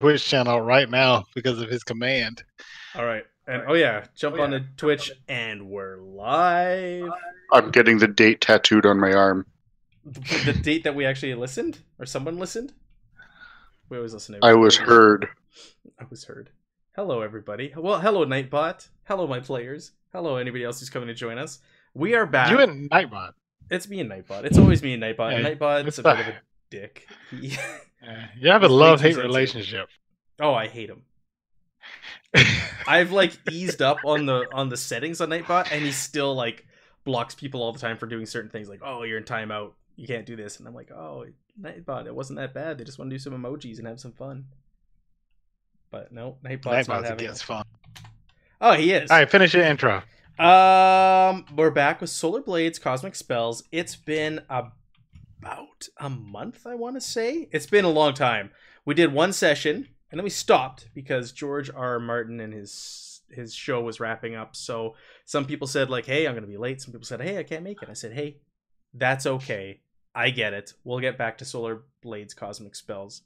Twitch channel right now because of his command. All right. And oh yeah, jump on the Twitch and we're live. I'm getting the date tattooed on my arm. The date that we actually listened or someone listened. We always listen to I was heard. I was heard. Hello everybody. Well, hello Nightbot. Hello my players. Hello anybody else who's coming to join us. We are back. You and Nightbot. It's me and Nightbot. It's always me and Nightbot. Yeah, Nightbot's a bit of a dick. You have a love-hate relationship. Oh, I hate him. I've like eased up on the settings on Nightbot, and he still like blocks people all the time for doing certain things. Like, oh, you're in timeout, you can't do this, and I'm like, oh, Nightbot, it wasn't that bad. They just want to do some emojis and have some fun. But no, Nightbot's not having it. Fun. Oh, he is. All right, finish your intro. We're back with Solar Blades, Cosmic Spells. It's been about a month, I want to say. It's been a long time. We did one session. And then we stopped because George R. R. Martin and his show was wrapping up. So some people said, like, hey, I'm going to be late. Some people said, hey, I can't make it. I said, hey, that's okay. I get it. We'll get back to Solar Blades Cosmic Spells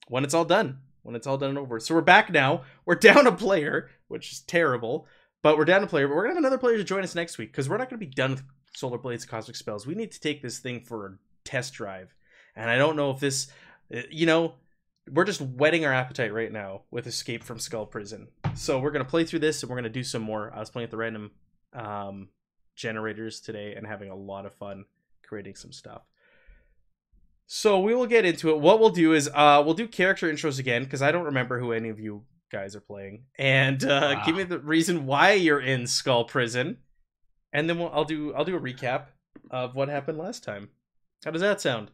when it's all done. When it's all done and over. So we're back now. We're down a player, which is terrible. But we're down a player. But we're going to have another player to join us next week because we're not going to be done with Solar Blades Cosmic Spells. We need to take this thing for a test drive. And I don't know if this, we're just whetting our appetite right now with Escape from Skull Prison. So we're going to play through this and we're going to do some more. I was playing with the random generators today and having a lot of fun creating some stuff. So we will get into it. What we'll do is we'll do character intros again because I don't remember who any of you guys are playing. And give me the reason why you're in Skull Prison. And then I'll do a recap of what happened last time. How does that sound?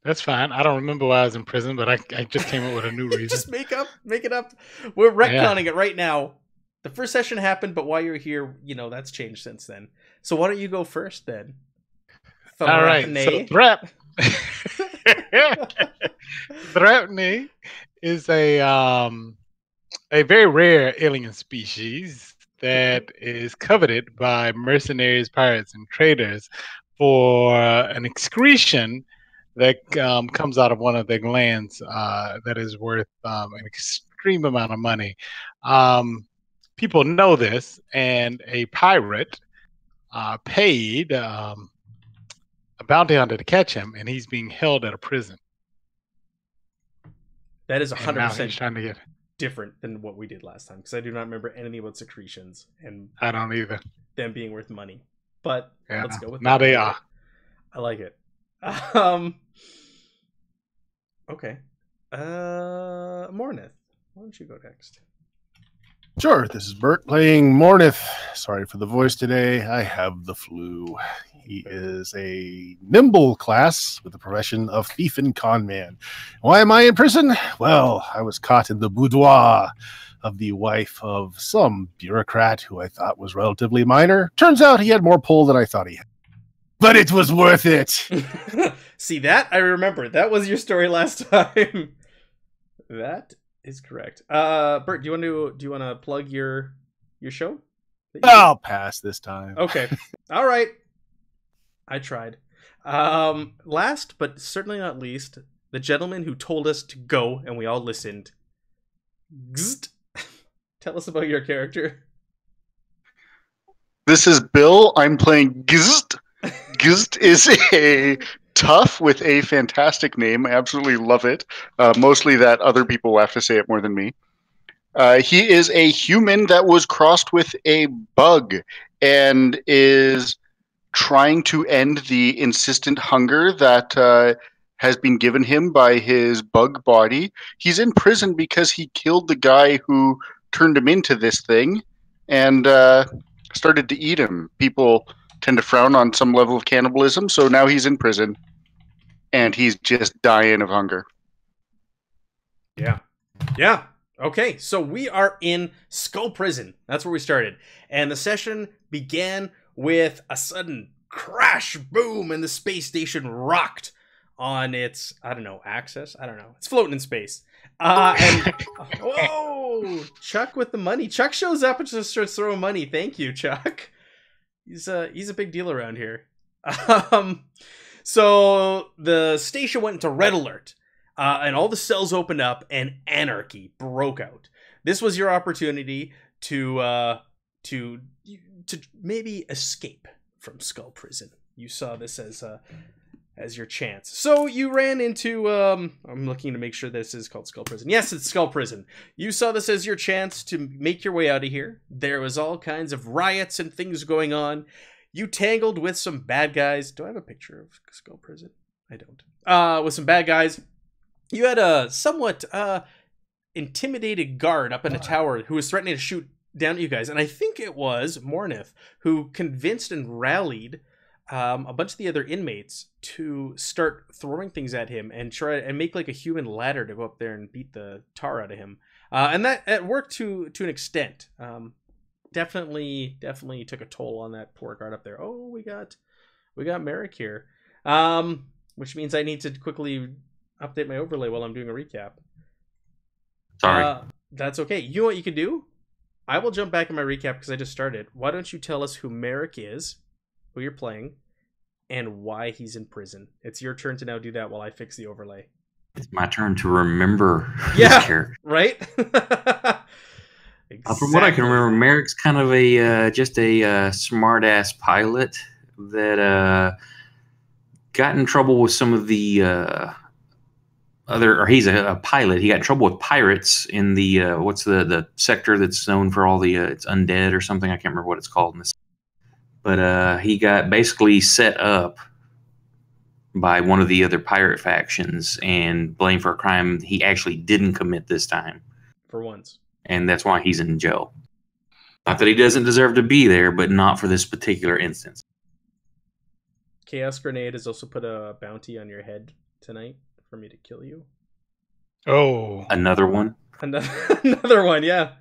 That's fine. I don't remember why I was in prison, but I just came up with a new reason. Just make it up. We're retconning it right now. The first session happened, but while you're here, that's changed since then. So why don't you go first then? All right. So Thrapney is a very rare alien species that is coveted by mercenaries, pirates, and traders for an excretion that comes out of one of their glands that is worth an extreme amount of money. People know this, and a pirate paid a bounty hunter to catch him, and he's being held at a prison. That is 100% trying to get different than what we did last time, because I do not remember anything about secretions, and I don't either. Them being worth money. But yeah, let's go with now that. They are. I like it. Okay. Mornith, why don't you go next? Sure, this is Bert playing Mornith. Sorry for the voice today. I have the flu. He is a nimble class with the profession of thief and con man. Why am I in prison? Well, I was caught in the boudoir of the wife of some bureaucrat who I thought was relatively minor. Turns out he had more pull than I thought he had. But it was worth it. See that? I remember. That was your story last time. That is correct. Bert, do you want to plug your show? I'll pass this time. Okay. All right. I tried. Last but certainly not least, the gentleman who told us to go and we all listened. Gzt. Tell us about your character. This is Bill. I'm playing Gzt. Gzt is a tough with a fantastic name. I absolutely love it. Mostly that other people will have to say it more than me. He is a human that was crossed with a bug and is trying to end the insistent hunger that has been given him by his bug body. He's in prison because he killed the guy who turned him into this thing and started to eat him. People tend to frown on some level of cannibalism, so now he's in prison and he's just dying of hunger. Yeah. Okay, so we are in Skull Prison. That's where we started. And the session began with a sudden crash, boom, and the space station rocked on its, axis? I don't know. It's floating in space. And whoa! Chuck with the money. Chuck shows up and just starts throwing money. Thank you, Chuck. He's a big deal around here. So the station went into red alert. and all the cells opened up, and anarchy broke out. This was your opportunity to maybe escape from Skull Prison. You saw this as your chance. So you ran into I'm looking to make sure this is called Skull Prison. Yes, it's Skull Prison. You saw this as your chance to make your way out of here. There was all kinds of riots and things going on. You tangled with some bad guys. Do I have a picture of Skull Prison? I don't. With some bad guys. You had a somewhat intimidated guard up in a tower who was threatening to shoot down at you guys. And I think it was Mornith who convinced and rallied a bunch of the other inmates to start throwing things at him and try and make like a human ladder to go up there and beat the tar out of him. And that worked to an extent. Definitely took a toll on that poor guard up there. Oh, we got Merrick here. Which means I need to quickly update my overlay while I'm doing a recap. Sorry. That's okay. You know what you can do? I will jump back in my recap because I just started. Why don't you tell us who Merrick is, who you're playing, and why he's in prison? It's your turn to now do that while I fix the overlay. It's my turn to remember Yeah, this character. right? Exactly. From what I can remember, Merrick's kind of just a smart-ass pilot that got in trouble with some of the he's a pilot. He got in trouble with pirates in the what's the sector that's known for all the it's undead or something. I can't remember what it's called in this. But he got basically set up by one of the other pirate factions and blamed for a crime he actually didn't commit this time. For once. And that's why he's in jail. Not that he doesn't deserve to be there, but not for this particular instance. Chaos Grenade has also put a bounty on your head tonight for me to kill you. Oh. Another one? Another one, yeah.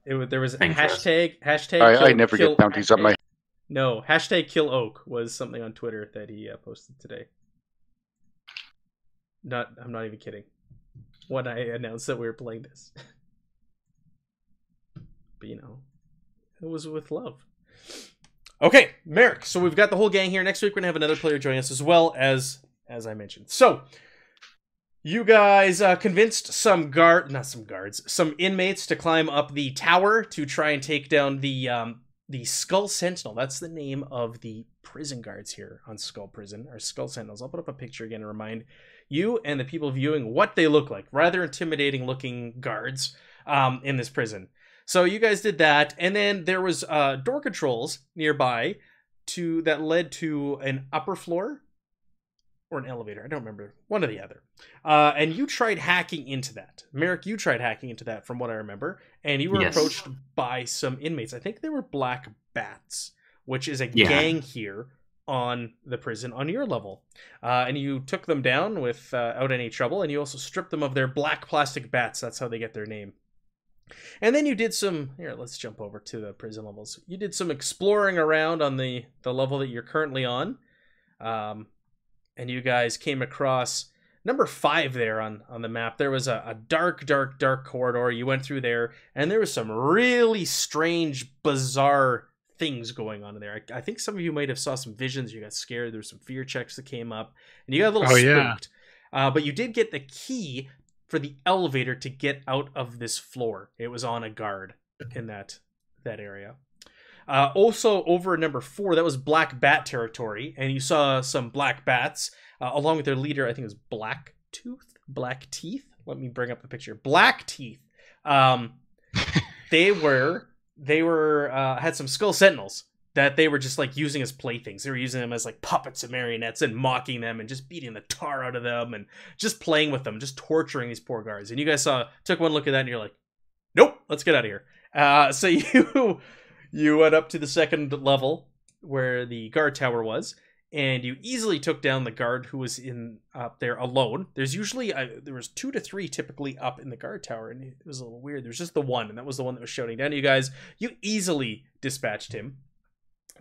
There was a hashtag. I never get bounties on my. No, hashtag kill oak was something on Twitter that he posted today. I'm not even kidding. When I announced that we were playing this, but it was with love. Okay, Merrick. So we've got the whole gang here. Next week we're gonna have another player join us as well as I mentioned. So. You guys convinced some inmates to climb up the tower to try and take down the Skull Sentinel. That's the name of the prison guards here on Skull Prison, or Skull Sentinels. I'll put up a picture again to remind you and the people viewing what they look like. Rather intimidating looking guards in this prison. So you guys did that, and then there was door controls nearby that led to an upper floor. Or an elevator, I don't remember, one or the other. And you tried hacking into that. Merrick, you tried hacking into that from what I remember. And you were approached by some inmates. I think they were Black Bats, which is a gang here on the prison on your level. And you took them down without any trouble. And you also stripped them of their black plastic bats. That's how they get their name. And then you did some... Here, let's jump over to the prison levels. You did some exploring around on the level that you're currently on. And you guys came across number 5 there on the map. There was a dark corridor. You went through there, and there was some really strange, bizarre things going on in there. I think some of you might have saw some visions. You got scared. There were some fear checks that came up, and you got a little spooked. Yeah. But you did get the key for the elevator to get out of this floor. It was on a guard in that area. Also, over at number 4, that was Black Bat territory, and you saw some Black Bats, along with their leader, I think it was Black Teeth. Let me bring up the picture. Black Teeth. They had some Skull Sentinels that they were just like using as playthings. They were using them as like puppets and marionettes and mocking them and just beating the tar out of them and just playing with them, just torturing these poor guards. And you guys took one look at that and you're like, nope, let's get out of here. So you went up to the second level where the guard tower was, and you easily took down the guard who was up there alone. There's usually there was 2 to 3 typically up in the guard tower, and it was a little weird. There's just the one, and that was the one that was shouting down to you guys. You easily dispatched him,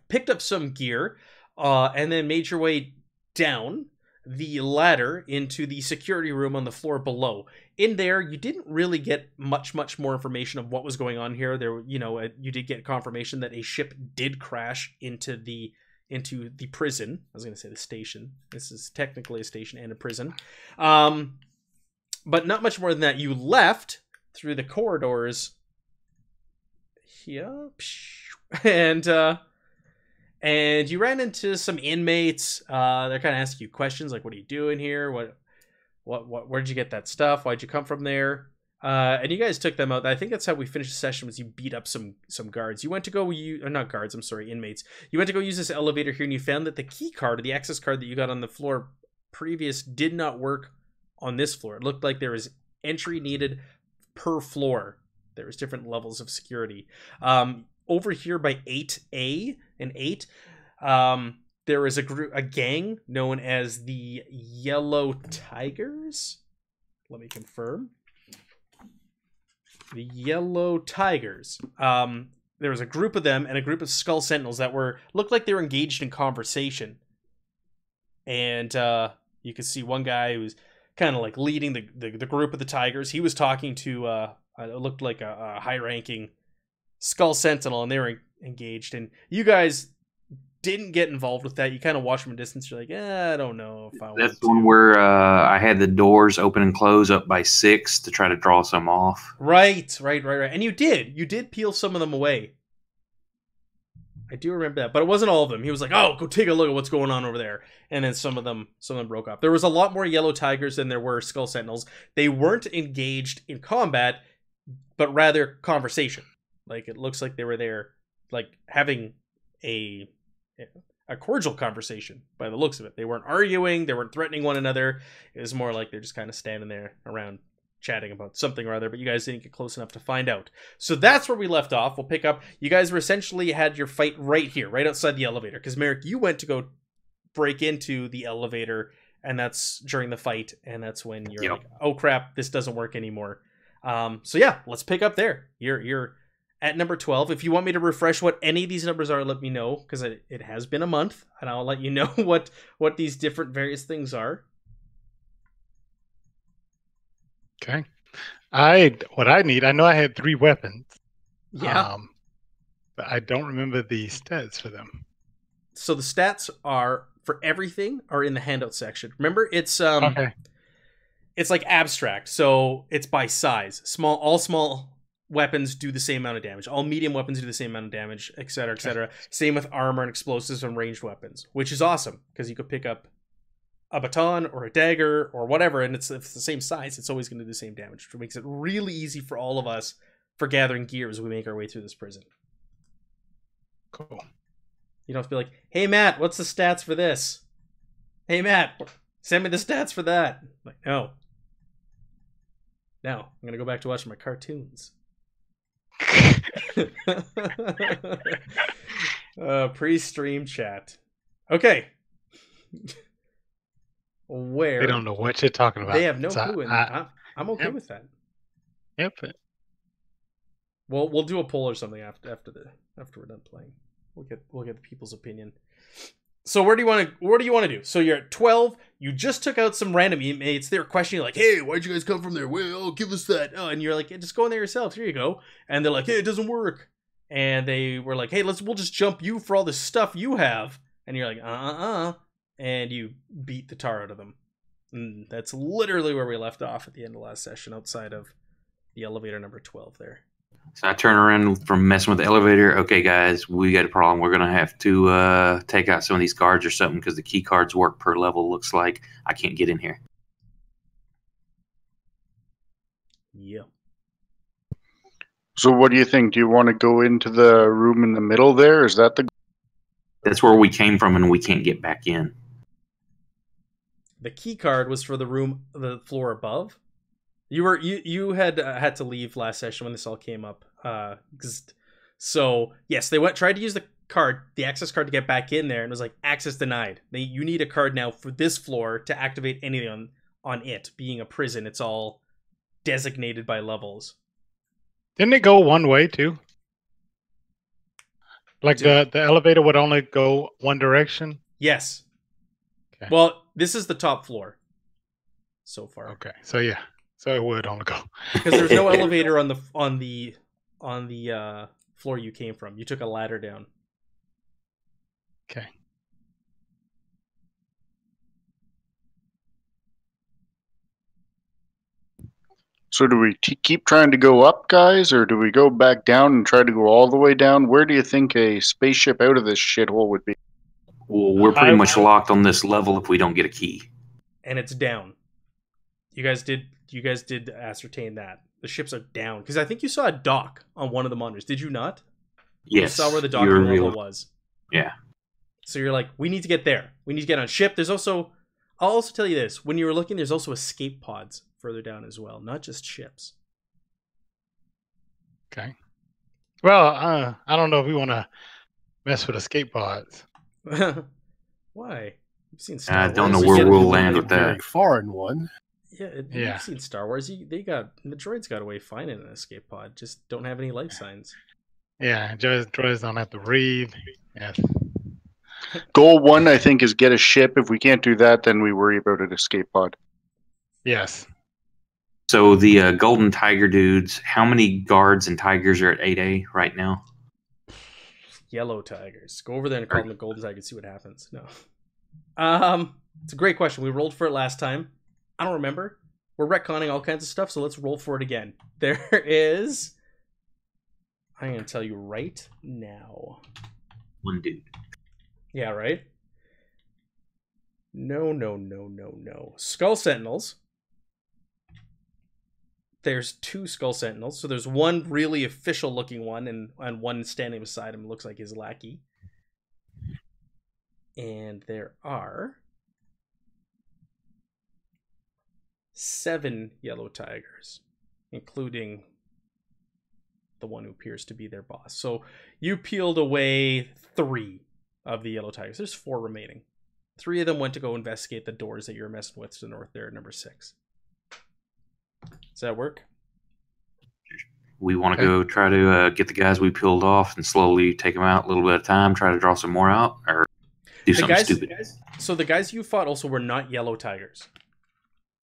picked up some gear, and then made your way down the ladder into the security room on the floor below. In there, you didn't really get much more information of what was going on here. You did get confirmation that a ship did crash into the into the prison. I was going to say the station. This is technically a station and a prison. But not much more than that. You left through the corridors here, and you ran into some inmates. They're kind of asking you questions like, "What are you doing here? Where did you get that stuff? Why'd you come from there?" And you guys took them out. I think that's how we finished the session. Was you beat up some guards? You went to go not guards. I'm sorry, inmates. You went to go use this elevator here, and you found that the key card, or the access card that you got on the floor previous, did not work on this floor. It looked like there was entry needed per floor. There was different levels of security. Over here by 8A and 8, there is a gang known as the Yellow Tigers. Let me confirm. The Yellow Tigers. There was a group of them and a group of Skull Sentinels that looked like they were engaged in conversation. And you could see one guy who's kind of like leading the group of the Tigers. He was talking to it looked like a high-ranking Skull Sentinel, and they were engaged. And you guys didn't get involved with that. You kind of watch from a distance. You're like, I don't know if I want to. That's the one where I had the doors open and close up by 6 to try to draw some off. Right. And you did peel some of them away. I do remember that, but it wasn't all of them. He was like, "Oh, go take a look at what's going on over there." And then some of them broke off. There was a lot more Yellow Tigers than there were Skull Sentinels. They weren't engaged in combat, but rather conversation. Like, it looks like they were there, like, having a cordial conversation by the looks of it. They weren't arguing. They weren't threatening one another. It was more like they're just kind of standing there around chatting about something or other, but you guys didn't get close enough to find out. So that's where we left off. We'll pick up. You guys were essentially had your fight right here, right outside the elevator, because Merrick, you went to go break into the elevator, and that's during the fight, and that's when you're like, "Oh crap, this doesn't work anymore." So yeah, let's pick up there. You're at number 12. If you want me to refresh what any of these numbers are, let me know, because it has been a month, and I'll let you know what these different various things are. Okay. What I need, I know I had 3 weapons. Yeah. But I don't remember the stats for them. So the stats are for everything are in the handout section. Remember, it's Okay. It's like abstract. So it's by size. All small weapons do the same amount of damage. All medium weapons do the same amount of damage, etc., etc. Okay. Same with armor and explosives and ranged weapons, which is awesome because you could pick up a baton or a dagger or whatever, and if it's the same size, it's always going to do the same damage, which makes it really easy for all of us for gathering gear as we make our way through this prison. Cool. You don't have to be like, "Hey Matt, what's the stats for this? Hey Matt, send me the stats for that." Like, no. Now I'm gonna go back to watching my cartoons. Pre-stream chat. Okay. Where they don't know what you're talking about. They have no clue, and I'm okay with that. Yep. Well, we'll do a poll or something after we're done playing. We'll get the people's opinion. So where do you want to do? So you're at 12. You just took out some random inmates. They were questioning you like, "Hey, why'd you guys come from there? Well, give us that." Oh, and you're like, "Hey, just go in there yourself. Here you go." And they're like, "Hey, it doesn't work." And they were like, "Hey, we'll just jump you for all the stuff you have." And you're like, and you beat the tar out of them. And that's literally where we left off at the end of last session, outside of the elevator number 12 there. So I turn around from messing with the elevator. "Okay, guys, we got a problem. We're going to have to take out some of these guards or something because the key cards work per level. Looks like I can't get in here." Yeah. So what do you think? Do you want to go into the room in the middle there? Is that That's where we came from, and we can't get back in. The key card was for the floor above. You had to leave last session when this all came up. So yes, they tried to use the access card to get back in there, and it was like, "Access denied." You need a card now for this floor to activate anything on it. Being a prison, it's all designated by levels. Didn't it go one way too? Like the elevator would only go one direction? Yes. Okay. Well, this is the top floor so far. Okay. So yeah. So it would only go. Because there's no elevator on the floor you came from. You took a ladder down. Okay. So do we keep trying to go up, guys, or do we go back down and try to go all the way down? Where do you think a spaceship out of this shithole would be? Well, we're pretty much locked on this level if we don't get a key. And it's down. You guys did ascertain that. The ships are down. Because I think you saw a dock on one of the monitors. Did you not? Yes. You saw where the docking level was. Yeah. So you're like, we need to get there. We need to get on a ship. There's also... I'll also tell you this. When you were looking, there's also escape pods further down as well. Not just ships. Okay. Well, I don't know if we want to mess with escape pods. Why? You've seen Star Wars. I don't know where we'll land with that. Very far in one. Yeah, you've seen Star Wars. The droids got away fine in an escape pod. Just don't have any life signs. Yeah, droids don't have to breathe. Yes. Goal 1, I think, is get a ship. If we can't do that, then we worry about an escape pod. Yes. So the Golden Tiger dudes, how many guards and tigers are at 8A right now? Yellow tigers. Go over there and call them the Golden Tigers. See what happens. No. It's a great question. We rolled for it last time. I don't remember. We're retconning all kinds of stuff, so let's roll for it again. There is... I'm going to tell you right now. One dude. Yeah, right? No. Skull Sentinels. There's 2 Skull Sentinels. So there's one really official looking one and one standing beside him looks like his lackey. And there are 7 yellow tigers, including the one who appears to be their boss. So you peeled away 3 of the yellow tigers. There's 4 remaining. 3 of them went to go investigate the doors that you're messing with to the north there at number 6. Does that work? We want to go try to get the guys we peeled off and slowly take them out a little bit at a time, try to draw some more out, or do something stupid. So the guys you fought also were not yellow tigers.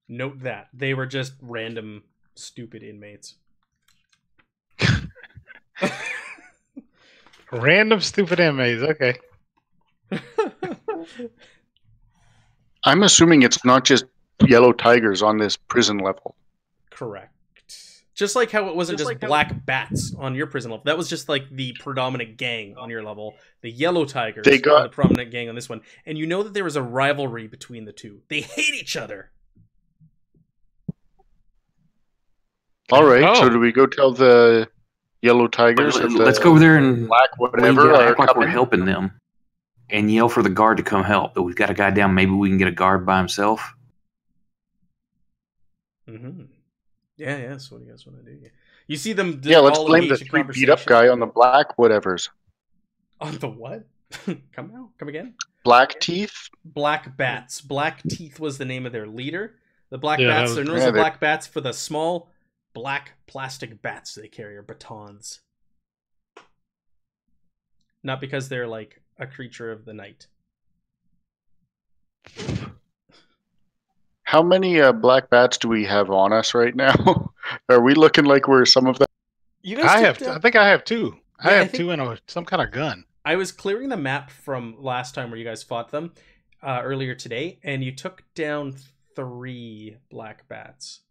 Note that. They were just random stupid inmates. Random stupid inmates, okay. I'm assuming it's not just yellow tigers on this prison level. Correct. Just like how it wasn't just black bats on your prison level. That was just like the predominant gang on your level. The yellow tigers are the prominent gang on this one. And you know that there was a rivalry between the two. They hate each other. All right, so do we go tell the yellow tigers? Let's go over there and black whatever act like we're helping them and yell for the guard to come help. But we've got a guy down. Maybe we can get a guard by himself. Mm-hmm. Yeah. So what do you guys want to do? You see them. Yeah, let's blame the 3 beat up guy on the black whatevers. On the what? Come again? Black teeth. Black bats. Black teeth was the name of their leader. The black bats. They're known as the black bats for the small black plastic bats they carry, or batons. Not because they're like a creature of the night. How many black bats do we have on us right now? Are we looking like we're some of them? I think I have 2. Yeah, I have 2 and some kind of gun. I was clearing the map from last time where you guys fought them earlier today, and you took down 3 black bats.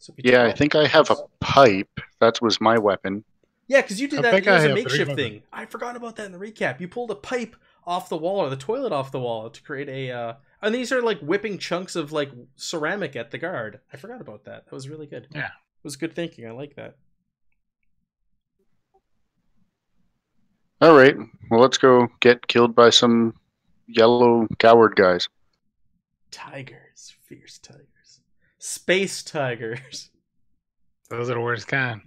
So I think I have a pipe. That was my weapon. Yeah, because you did that. It was a makeshift thing. I forgot about that in the recap. You pulled a pipe off the wall, or the toilet off the wall, to create a... and these are like whipping chunks of like ceramic at the guard. I forgot about that. That was really good. Yeah. It was good thinking. I like that. All right. Well, let's go get killed by some yellow coward guys. Tigers. Fierce tigers. Space tigers. Those are the worst kind.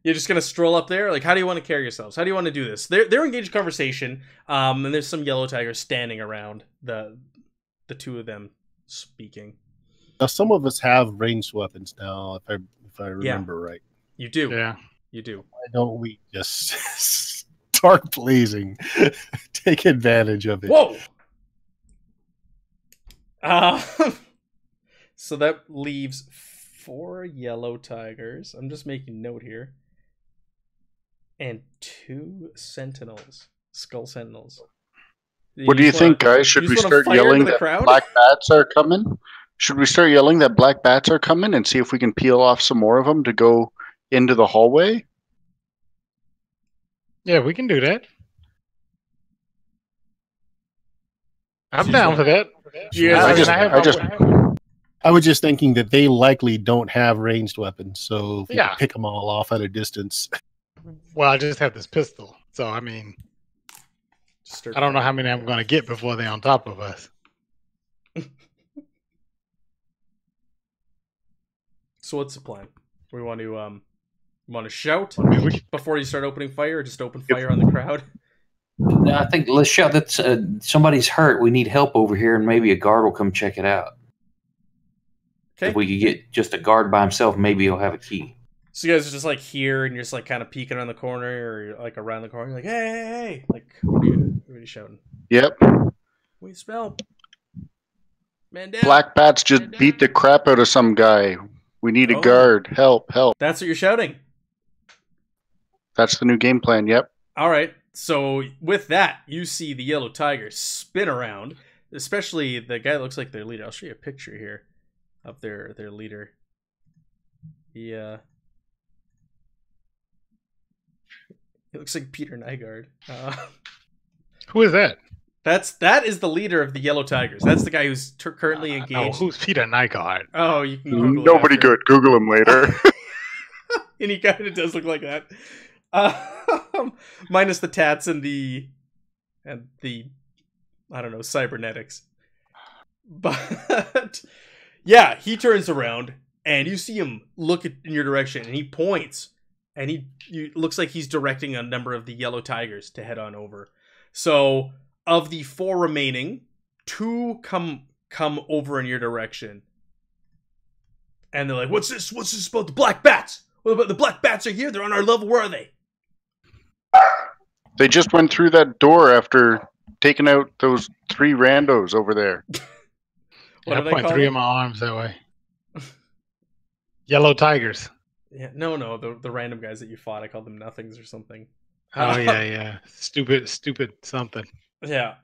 You're just gonna stroll up there? Like, how do you want to carry yourselves? How do you want to do this? They're engaged in conversation, and there's some yellow tigers standing around the 2 of them speaking. Now, some of us have ranged weapons now, if I remember right. You do. Yeah. You do. Why don't we just start blazing? Take advantage of it. Whoa! So that leaves 4 yellow tigers. I'm just making note here. And 2 sentinels. Skull sentinels. What do you think, guys? Should we start yelling that black bats are coming? Should we start yelling that black bats are coming and see if we can peel off some more of them to go into the hallway? Yeah, we can do that. I'm down for that. You guys I was just thinking that they likely don't have ranged weapons, so if you Yeah. can pick them all off at a distance. Well, I just have this pistol, so I mean, I don't know how many I'm going to get before they're on top of us. So what's the plan? We want to shout I mean, before you start opening fire, or just open fire on the crowd? I think let's shout that somebody's hurt. We need help over here, and maybe a guard will come check it out. Okay. If we could get just a guard by himself, maybe he'll have a key. So you guys are just like here, and you're just like kind of peeking around the corner, or like around the corner. You're like, hey! Like, what are you shouting? Yep. What do you smell? Man down. Black bats just beat the crap out of some guy. We need a guard. Help, help. That's what you're shouting. That's the new game plan, yep. All right. So with that, you see the yellow tiger spin around, especially the guy that looks like their leader. I'll show you a picture here of their leader. He looks like Peter Nygaard. Who is that? That is the leader of the Yellow Tigers. That's the guy who's currently engaged. Oh, who's Peter Nygaard? Oh, you can Google it Nobody after. good. Google him later. And he kind of does look like that. Minus the tats and the I don't know, cybernetics. But yeah, he turns around and you see him look in your direction, and he points, and he looks like he's directing a number of the Yellow Tigers to head on over. So of the 4 remaining, 2 come over in your direction, and they're like, "What's this? What's this about the black bats? What about the black bats are here? They're on our level. Where are they?" They just went through that door after taking out those 3 randos over there. What I do they point call 3 them? of my arms that way. Yellow tigers. Yeah, no, the random guys that you fought, I called them nothings or something. Oh yeah. Stupid something. Yeah.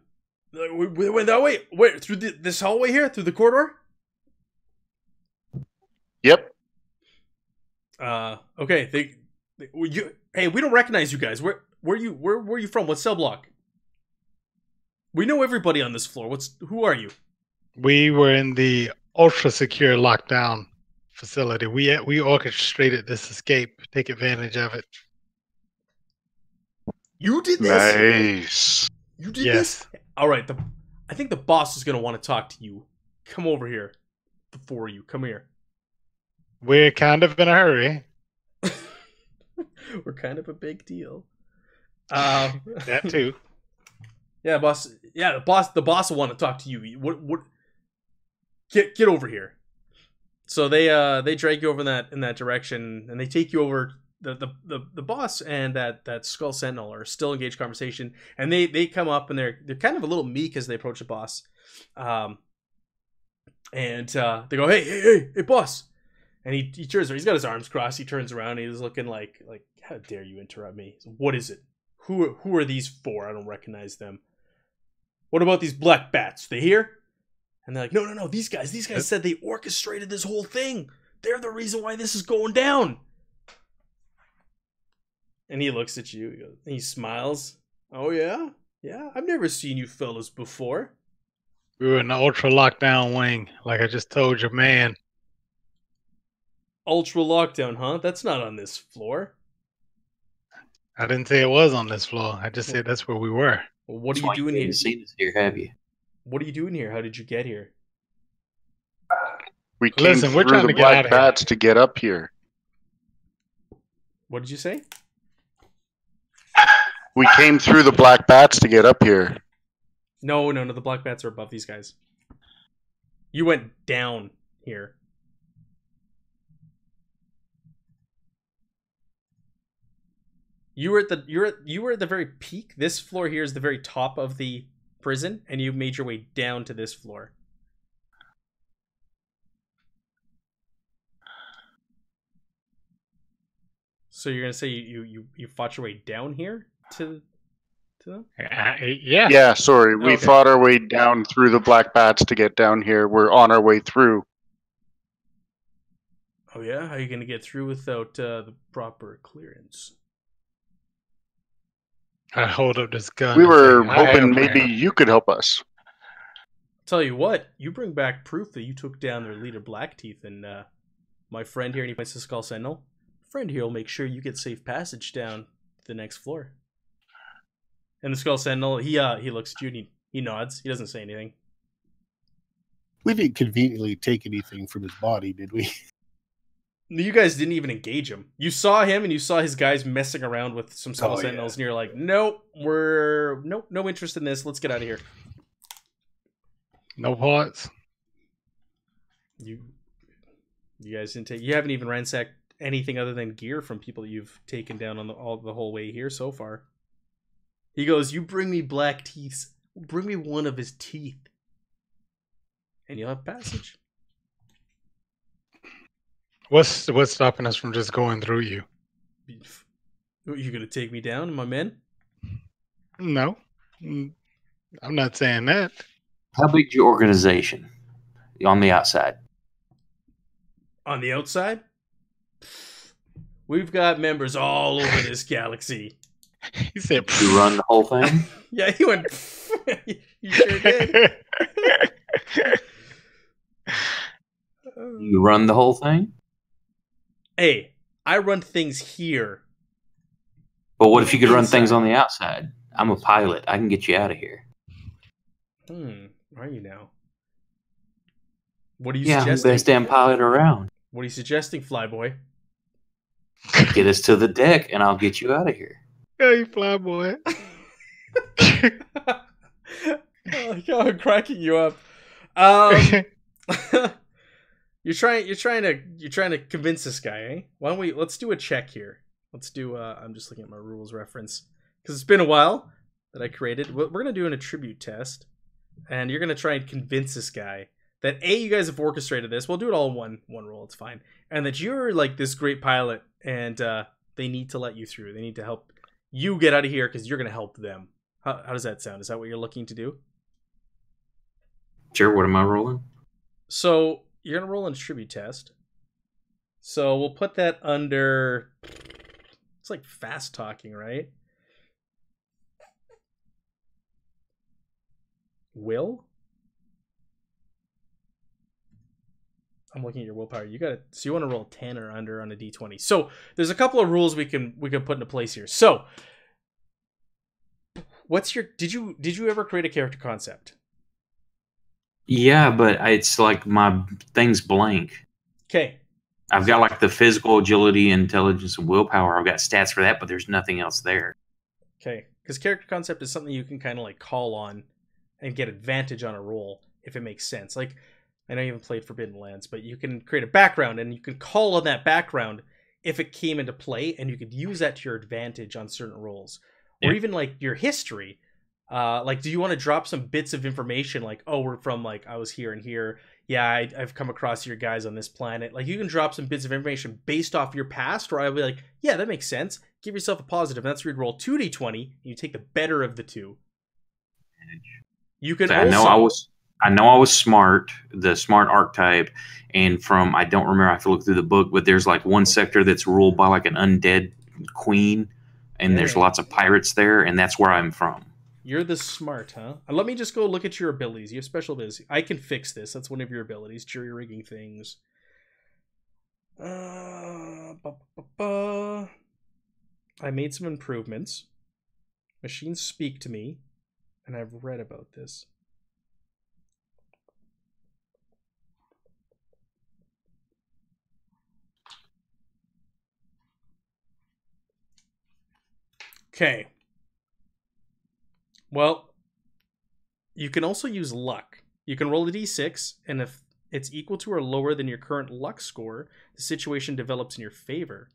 We went that way. Wait, through this hallway here, through the corridor. Yep. Okay. Hey, we don't recognize you guys. Where are you from? What cell block? We know everybody on this floor. Who are you? We were in the ultra secure lockdown facility. We orchestrated this escape. Take advantage of it. You did this? Nice. You did Yes. this? All right. I think the boss is going to want to talk to you. Come over here. The 4 of you. Come here. We're kind of in a hurry. We're kind of a big deal. That too. Yeah, boss. Yeah, the boss will want to talk to you. What? Get over here. So they drag you over in that direction, and they take you over. The boss and that Skull Sentinel are still engaged conversation, and they come up, and they're kind of a little meek as they approach the boss, and they go, hey boss, and he turns around, he's got his arms crossed, he turns around, and he's looking like how dare you interrupt me? What is it? Who are these 4? I don't recognize them. What about these black bats? They here? And they're like, no, these guys said they orchestrated this whole thing. They're the reason why this is going down. And he looks at you. He smiles. Oh, yeah? Yeah, I've never seen you fellas before. We were in the ultra lockdown wing, like I just told your man. Ultra lockdown, huh? That's not on this floor. I didn't say it was on this floor. I just said that's where we were. Well, what are you doing You here? haven't seen us here, have you? What are you doing here? How did you get here? We came Listen, we're through trying the to get out black of here. bats to get up here. What did you say? We came through the black bats to get up here. No. The black bats are above these guys. You went down here. You were at the very peak. This floor here is the very top of the prison, and you made your way down to this floor. So you're gonna say you fought your way down here to to them? Yeah. Yeah, sorry. We Okay. fought our way down through the black bats to get down here. We're on our way through. Oh yeah, how are you going to get through without the proper clearance? I hold up this gun. We and were say, I have hoping a maybe plan. you could help us. Tell you what, you bring back proof that you took down their leader Blackteeth, and my friend here, and he points to Skull Sentinel. Friend here will make sure you get safe passage down to the next floor. And the Skull Sentinel, he looks at you and he nods. He doesn't say anything. We didn't conveniently take anything from his body, did we? You guys didn't even engage him. You saw him and you saw his guys messing around with some Skull Sentinels, and you're like, nope, no interest in this. Let's get out of here. No parts. You guys didn't take. You haven't even ransacked anything other than gear from people you've taken down on the whole way here so far. He goes, "You bring me Blackteeth's. Bring me one of his teeth, and you'll have passage." What's stopping us from just going through you? You gonna take me down, my men? No. I'm not saying that. How big's your organization on the outside? On the outside, we've got members all over this galaxy. He said, You run the whole thing? Yeah, he went. You sure did. You run the whole thing? Hey, I run things here. But what if you could run Inside. things on the outside? I'm a pilot. I can get you out of here. Are you now? What are you Yeah, I'm the suggesting? best damn pilot around. What are you suggesting, Flyboy? Get us to the deck, and I'll get you out of here. Hey, fly boy. Oh, I'm cracking you up. You're trying to convince this guy, eh? Why don't let's do a check here. Let's do I'm just looking at my rules reference because it's been a while that I created. We're gonna do an attribute test, and you're gonna try and convince this guy that A, you guys have orchestrated this. We'll do it all in one roll, it's fine. And that you're like this great pilot, and they need to let you through. They need to help you get out of here because you're gonna help them. How does that sound? Is that what you're looking to do? Sure, what am I rolling? So you're gonna roll an attribute test. So we'll put that under. It's like fast talking, right? Will. I'm looking at your willpower. You got it. So you want to roll 10 or under on a d20. So there's a couple of rules we can put into place here. So what's your? Did you ever create a character concept? Yeah, but it's like my thing's blank. Okay. I've got like the physical agility, intelligence, and willpower. I've got stats for that, but there's nothing else there. Okay. Because character concept is something you can kind of like call on and get advantage on a roll if it makes sense. Like, I know you haven't played Forbidden Lands, but you can create a background and you can call on that background if it came into play, and you could use that to your advantage on certain rolls. Or even like your history. Like, do you want to drop some bits of information like, oh, we're from like, I was here and here. Yeah, I've come across your guys on this planet. Like, you can drop some bits of information based off your past, or I'll be like, yeah, that makes sense. Give yourself a positive, and that's where you roll 2d20, and you take the better of the two. You can I know I was smart, the smart archetype, and from I don't remember. I have to look through the book, but there's like one sector that's ruled by like an undead queen, and there's lots of pirates there, and that's where I'm from. You're the smart, huh? Let me just go look at your abilities. You have special abilities. I can fix this. That's one of your abilities. Jury rigging things. I made some improvements. Machines speak to me, and I've read about this. Okay. Well, you can also use luck. You can roll a d6, and if it's equal to or lower than your current luck score, the situation develops in your favor.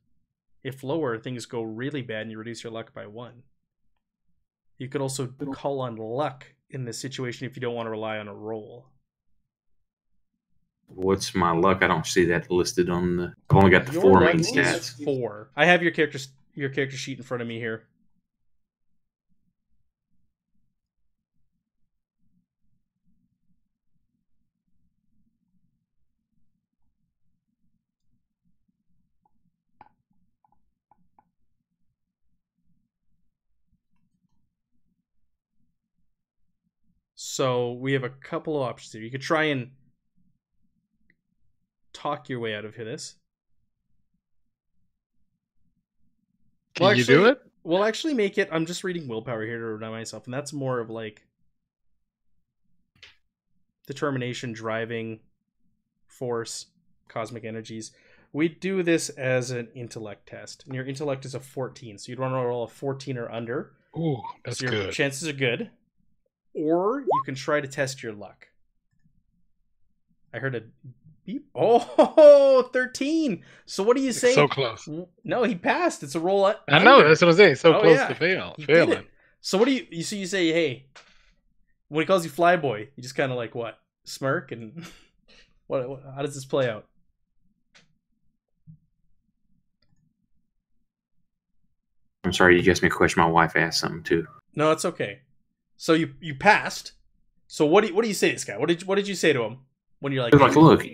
If lower, things go really bad and you reduce your luck by 1. You could also call on luck in this situation if you don't want to rely on a roll. What's my luck? I don't see that listed on the. I've only got the Your 4 luck main is stats. 4. I have your character sheet in front of me here. So we have a couple of options here. You could try and talk your way out of this. Can you do it? We'll actually make it. I'm just reading willpower here to remind myself, and that's more of like determination, driving, force, cosmic energies. We do this as an intellect test, and your intellect is a 14, so you'd want to roll a 14 or under. Ooh, that's so your good. chances are good. Or you can try to test your luck. I heard a beep. Oh, 13. So what do you say? So close. No, he passed. It's a roll. I know. That's what I'm saying. So close to He did failing. it. So what do you say, hey, when he calls you flyboy, you just kind of like what? Smirk and what? How does this play out? I'm sorry, you asked me a question. My wife asked something too. No, it's okay. So you passed. So what do you say to this guy? What did you say to him when you're like, look,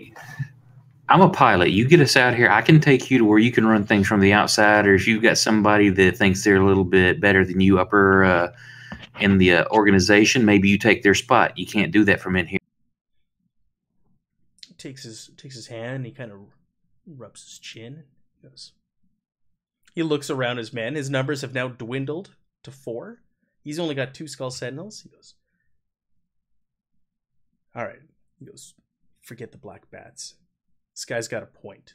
I'm a pilot. You get us out here. I can take you to where you can run things from the outside, or if you've got somebody that thinks they're a little bit better than you upper in the organization, maybe you take their spot. You can't do that from in here. Takes his hand and he kind of rubs his chin. He looks around his men. His numbers have now dwindled to 4. He's only got 2 skull sentinels. He goes, all right. He goes, forget the black bats. This guy's got a point.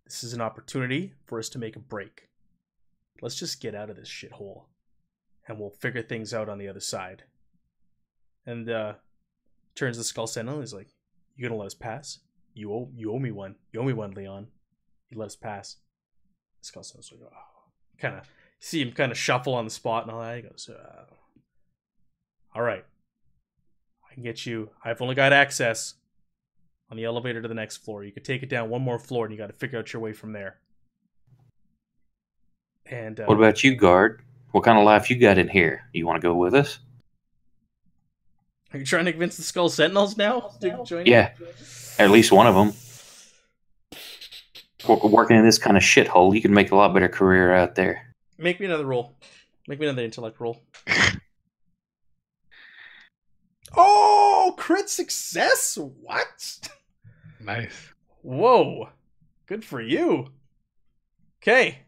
This is an opportunity for us to make a break. Let's just get out of this shithole, and we'll figure things out on the other side. And turns the skull sentinel. He's like, you gonna let us pass? You owe me one. You owe me one, Leon. You let us pass. The skull sentinel's like, oh. Kind of see him kind of shuffle on the spot and all that. He goes, all right. I can get you. I've only got access on the elevator to the next floor. You could take it down one more floor, and you got to figure out your way from there. And what about you, guard? What kind of life you got in here? You want to go with us? Are you trying to convince the Skull Sentinels now to join you? At least one of them. Working in this kind of shithole, you can make a lot better career out there. Make me another roll. Make me another intellect roll. Oh, crit success? What? Nice. Whoa. Good for you. Okay.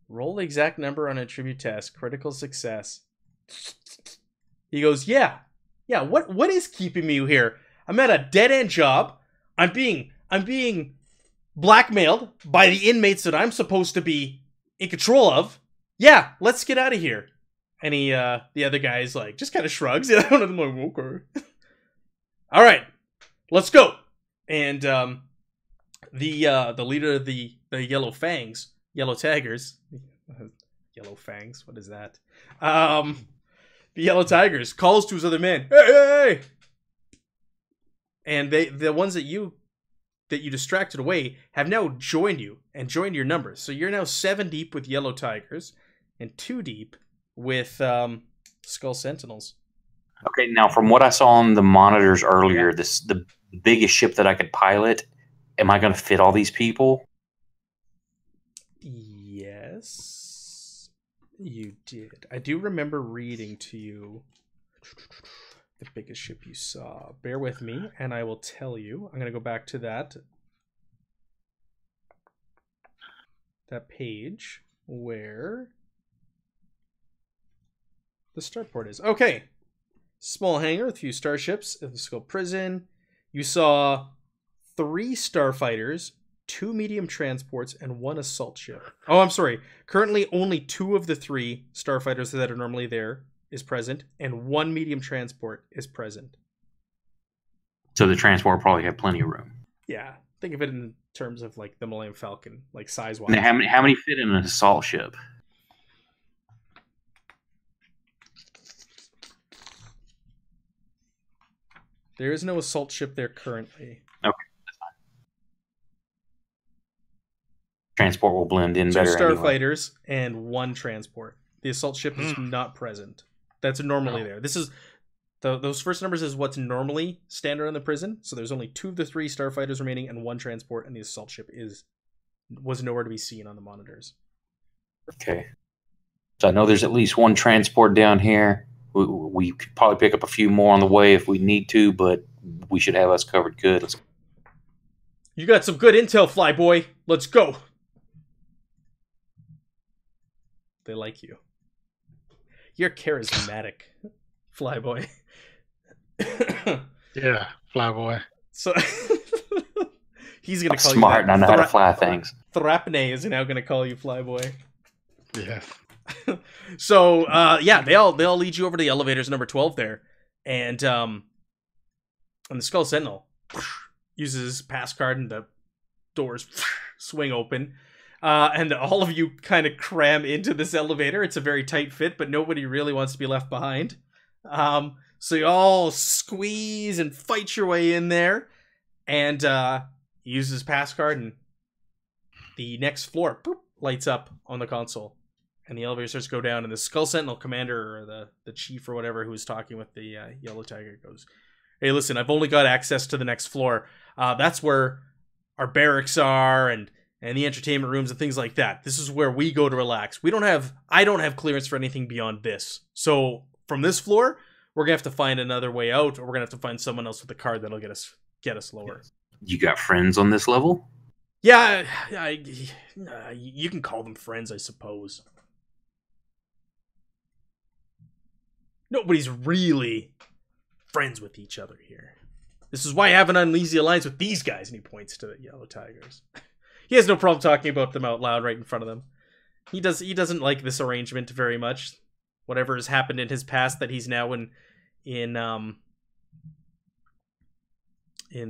Roll the exact number on a tribute test. Critical success. He goes, yeah. What is keeping me here? I'm at a dead-end job. I'm being blackmailed by the inmates that I'm supposed to be in control of. Yeah, let's get out of here. And he, the other guy's like, just kind of shrugs. And I'm like, okay. All right, let's go. And the leader of the Yellow Fangs, Yellow Tigers, Yellow Fangs, what is that? The Yellow Tigers calls to his other men, hey! And the ones that you distracted away have now joined you and joined your numbers. So you're now 7 deep with Yellow Tigers and 2 deep with Skull Sentinels. Okay, now from what I saw on the monitors earlier, the biggest ship that I could pilot, am I going to fit all these people? Yes, you did. I do remember reading to you the biggest ship you saw. Bear with me, and I will tell you. I'm going to go back to that page where the starport is. Okay. Small hangar with a few starships. Let's go prison. You saw 3 starfighters, 2 medium transports, and 1 assault ship. Oh, I'm sorry. Currently, only 2 of the 3 starfighters that are normally there is present, and 1 medium transport is present. So the transport probably have plenty of room. Yeah. Think of it in terms of like the Millennium Falcon, like size-wise. Now, how many fit in an assault ship? There is no assault ship there currently. Okay, that's fine. Transport will blend in 2 better. 2 starfighters and 1 transport. The assault ship is not present. That's normally there. This is those first numbers is what's normally standard in the prison. So there's only 2 of the 3 starfighters remaining and 1 transport, and the assault ship was nowhere to be seen on the monitors. Okay. So I know there's at least 1 transport down here. We could probably pick up a few more on the way if we need to, but we should have us covered good. Let's go. You got some good intel, Flyboy. Let's go. They like you. You're charismatic, Flyboy. Yeah, Flyboy. So he's gonna call smart, you. And I know how to fly things. Thrapne is now gonna call you Flyboy. Yes. So yeah, they all lead you over to the elevators number 12 there, and the Skull Sentinel uses his pass card and the doors swing open, and all of you kind of cram into this elevator. It's a very tight fit, but nobody really wants to be left behind. So you all squeeze and fight your way in there, and he uses his pass card, and the next floor lights up on the console. And the elevator starts to go down, and the Skull Sentinel commander, or the chief or whatever, who was talking with the Yellow Tiger, goes, "Hey, listen, I've only got access to the next floor. That's where our barracks are, and the entertainment rooms and things like that. This is where we go to relax. I don't have clearance for anything beyond this. So from this floor, we're gonna have to find another way out, or we're gonna have to find someone else with a card that'll get us lower." You got friends on this level? Yeah, you can call them friends, I suppose. Nobody's really friends with each other here. This is why I have an uneasy alliance with these guys. And he points to the Yellow Tigers. He has no problem talking about them out loud right in front of them. He doesn't like this arrangement very much. Whatever has happened in his past, that he's now in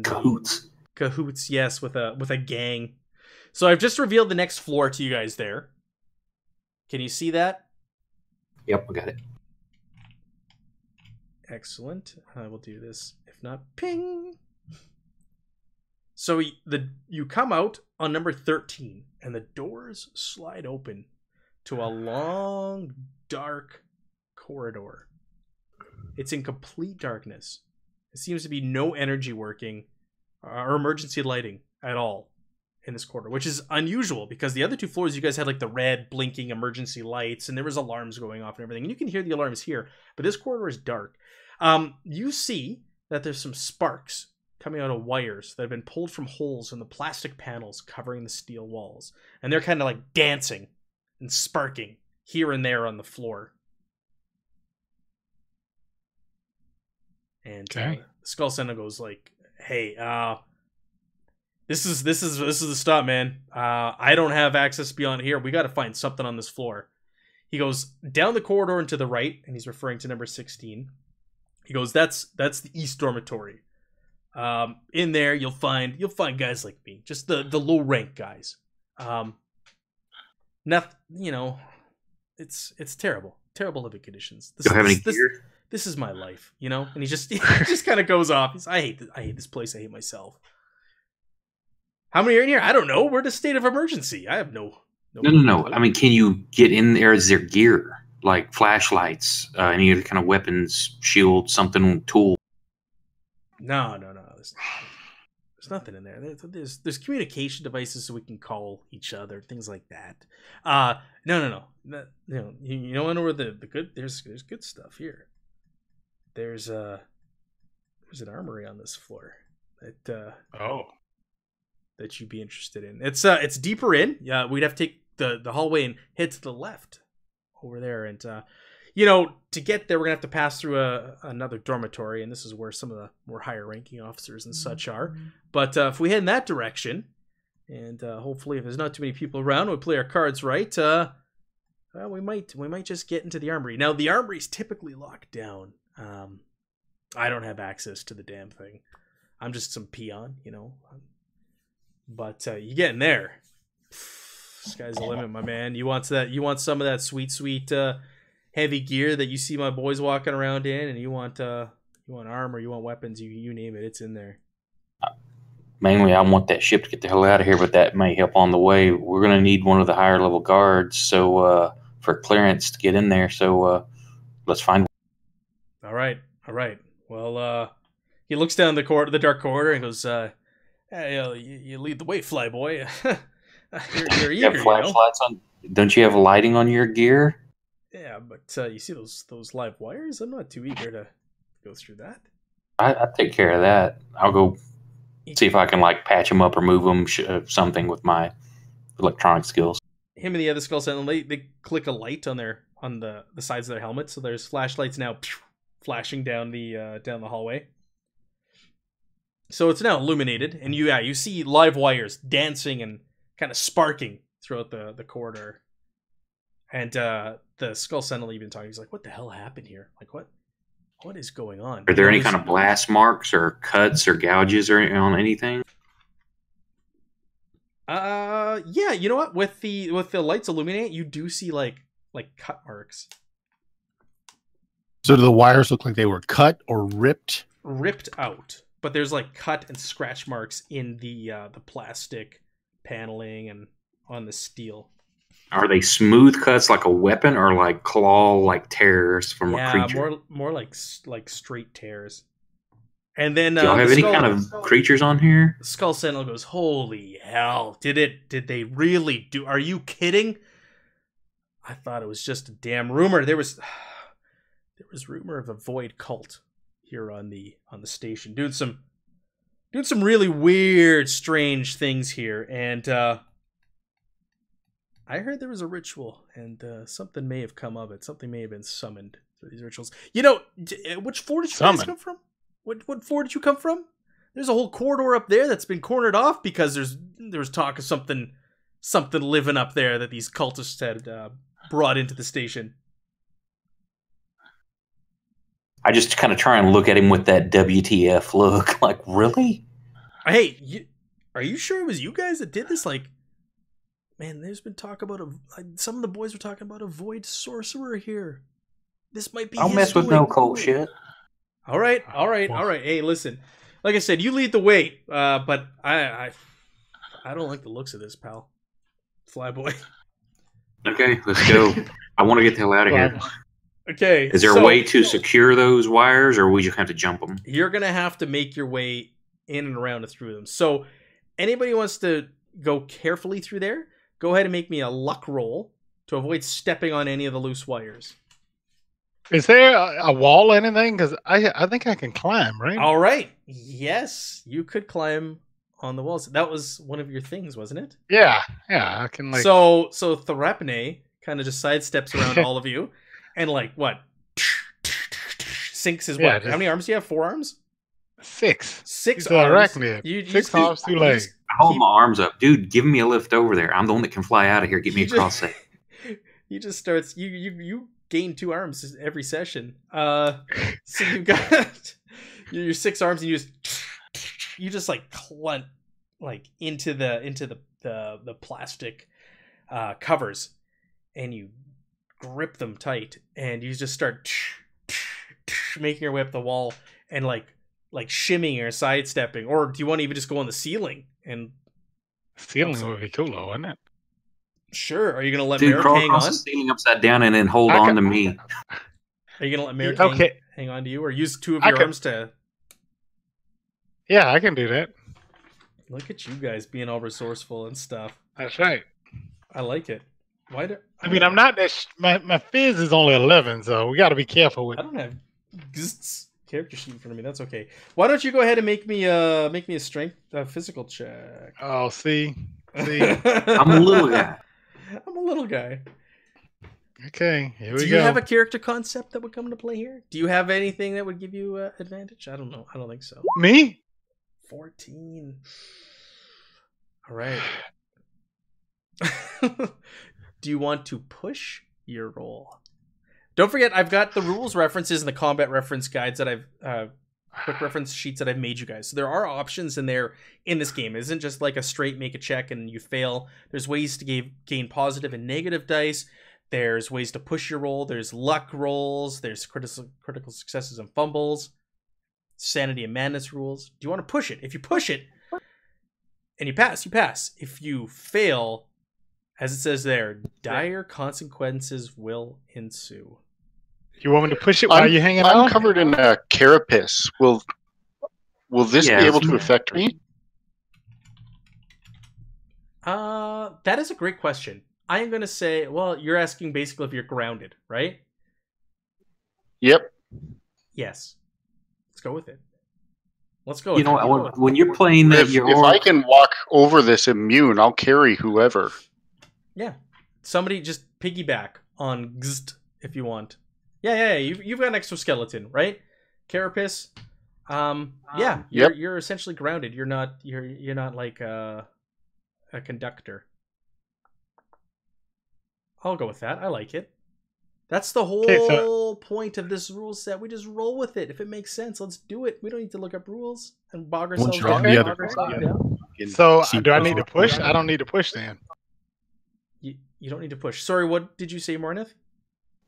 cahoots, yes, with a gang. So I've just revealed the next floor to you guys there. Can you see that? Yep, I got it. Excellent. I will do this. If not, ping. So you come out on number 13, and the doors slide open to a long, dark corridor. It's in complete darkness. There seems to be no energy working or emergency lighting at all in this corridor, which is unusual because the other two floors you guys had like the red blinking emergency lights, and there was alarms going off and everything, and you can hear the alarms here, but this corridor is dark. You see that there's some sparks coming out of wires that have been pulled from holes in the plastic panels covering the steel walls, and they're kind of like dancing and sparking here and there on the floor. And Skull Sentinel goes like, "Hey, this is the stop, man. I don't have access beyond here. We got to find something on this floor." He goes down the corridor and to the right, and he's referring to number 16. He goes, "That's the East Dormitory. In there, you'll find guys like me, just the low rank guys. Nothing, it's terrible living conditions. You don't have any gear? This is my life, And he just kind of goes off. I hate this place. I hate myself. How many are in here? I don't know. We're in a state of emergency. I have no. I mean, can you get in there? Is there gear like flashlights, any other kind of weapons, shield, something, tool?" No. There's nothing in there. There's communication devices so we can call each other, things like that. No. You know where the good? There's good stuff here. There's an armory on this floor that you'd be interested in. It's deeper in. Yeah, we'd have to take the hallway and head to the left over there, and to get there we're gonna have to pass through another dormitory, and this is where some of the more higher ranking officers and such are. But if we head in that direction, and hopefully if there's not too many people around, we play our cards right, we might just get into the armory. Now the armory's typically locked down. I don't have access to the damn thing. I'm just some peon, but you get in there, sky's the limit, my man. You want some of that sweet heavy gear that you see my boys walking around in, and you want armor, you want weapons, you name it, it's in there. Mainly, I want that ship to get the hell out of here, but that may help on the way. We're going to need one of the higher level guards, so for clearance to get in there. So let's find one. All right. Well, he looks down the dark corridor and goes, "Hey, you lead the way, Flyboy." You're eager, flashlights on. Don't you have lighting on your gear? Yeah, but you see those live wires? I'm not too eager to go through that. I take care of that. I'll go see if I can like patch them up or move them, something with my electronic skills. Him and the other Skull Sentinel, they click a light on the sides of their helmets, so there's flashlights now flashing down the hallway. So it's now illuminated, and you see live wires dancing and kind of sparking throughout the corridor. And the Skull Sentinel even talking, he's like, "What the hell happened here? Like what is going on? Are there any kind of blast marks or cuts or gouges or on anything?" Yeah, you know what? With the lights illuminate, you do see like cut marks. So do the wires look like they were cut or ripped? Ripped out, but there's like cut and scratch marks in the plastic paneling and on the steel. Are they smooth cuts like a weapon, or like claw like tears from a creature? more like straight tears. And then do y'all have any kind of creatures on here? Skull Sentinel goes, "Holy hell! Did they really do? Are you kidding? I thought it was just a damn rumor. There was rumor of a void cult here on the station, doing some really weird, strange things here, and I heard there was a ritual, and something may have come of it. Something may have been summoned through these rituals. You know, which floor did you guys come from? What floor did you come from? There's a whole corridor up there that's been cornered off because there was talk of something living up there that these cultists had brought into the station." I just kind of try and look at him with that WTF look. Like, really? Hey, are you sure it was you guys that did this? Like, man, there's been talk about some of the boys were talking about a void sorcerer here. This might be. I'll mess with no cult shit. All right. Hey, listen. Like I said, you lead the way, but I don't like the looks of this, pal. Flyboy. Okay, let's go. I want to get the hell out of here. Okay. Is there a way to secure those wires, or we just have to jump them? You're gonna have to make your way in and around and through them. So, anybody wants to go carefully through there, go ahead and make me a luck roll to avoid stepping on any of the loose wires. Is there a wall or anything? Because I think I can climb, right? All right. Yes, you could climb on the walls. That was one of your things, wasn't it? Yeah, I can like. So Therapne kind of just sidesteps around all of you, and like what? Sinks his what? How many arms do you have? 4 arms? 6. 6 arms. You 6 arms, 2 legs. I hold my arms up, dude. Give me a lift over there. I'm the one that can fly out of here. Get me across safe. He just starts. You gain 2 arms every session. So you've got your 6 arms, and you just like clunt like into the plastic covers, and you grip them tight, and you just start making your way up the wall and like shimmying or sidestepping. Or do you want to even just go on the ceiling? And ceiling would be cool, though, wouldn't it? Sure. Are you gonna let Dude, Merrick crawl hang across on? the ceiling upside down and then hold on to me. Are you gonna let Merrick hang on to you, or use 2 of your arms to? Yeah, I can do that. Look at you guys being all resourceful and stuff. That's right. I like it. Why do? I mean, I'm not that. My fizz is only 11, so we got to be careful with. I don't have character sheet in front of me. That's okay. Why don't you go ahead and make me a strength physical check? Oh, see. I'm a little guy. I'm a little guy. Okay, here we go. Do you have a character concept that would come into play here? Do you have anything that would give you advantage? I don't know. I don't think so. Me? 14. All right. Do you want to push your roll? Don't forget, I've got the rules references and the combat reference guides that I've quick reference sheets that I've made you guys. So there are options in there in this game. It isn't just like a straight make a check and you fail. There's ways to gain positive and negative dice. There's ways to push your roll. There's luck rolls. There's critical successes and fumbles. Sanity and madness rules. Do you want to push it? If you push it and you pass, you pass. If you fail, as it says there, dire consequences will ensue. You want me to push it while you're hanging I'm on? covered in carapace. Will this be able to affect me? That is a great question. I'm gonna say, well, you're asking basically if you're grounded, right? Yep. Yes. Let's go with it. Let's go You with know, it. when you're playing that, If I can walk over this immune, I'll carry whoever. Yeah. Somebody just piggyback on Gzt if you want. Yeah. You've got an exoskeleton, right? Carapace. Yeah. Yep. You're essentially grounded. You're not like a conductor. I'll go with that. I like it. That's the whole point of this rule set. We just roll with it. If it makes sense, let's do it. We don't need to look up rules and bog Once ourselves you're on down. the other side, you can So see do I what's need to going push? on. I don't need to push then. You don't need to push. Sorry, what did you say, Marnith?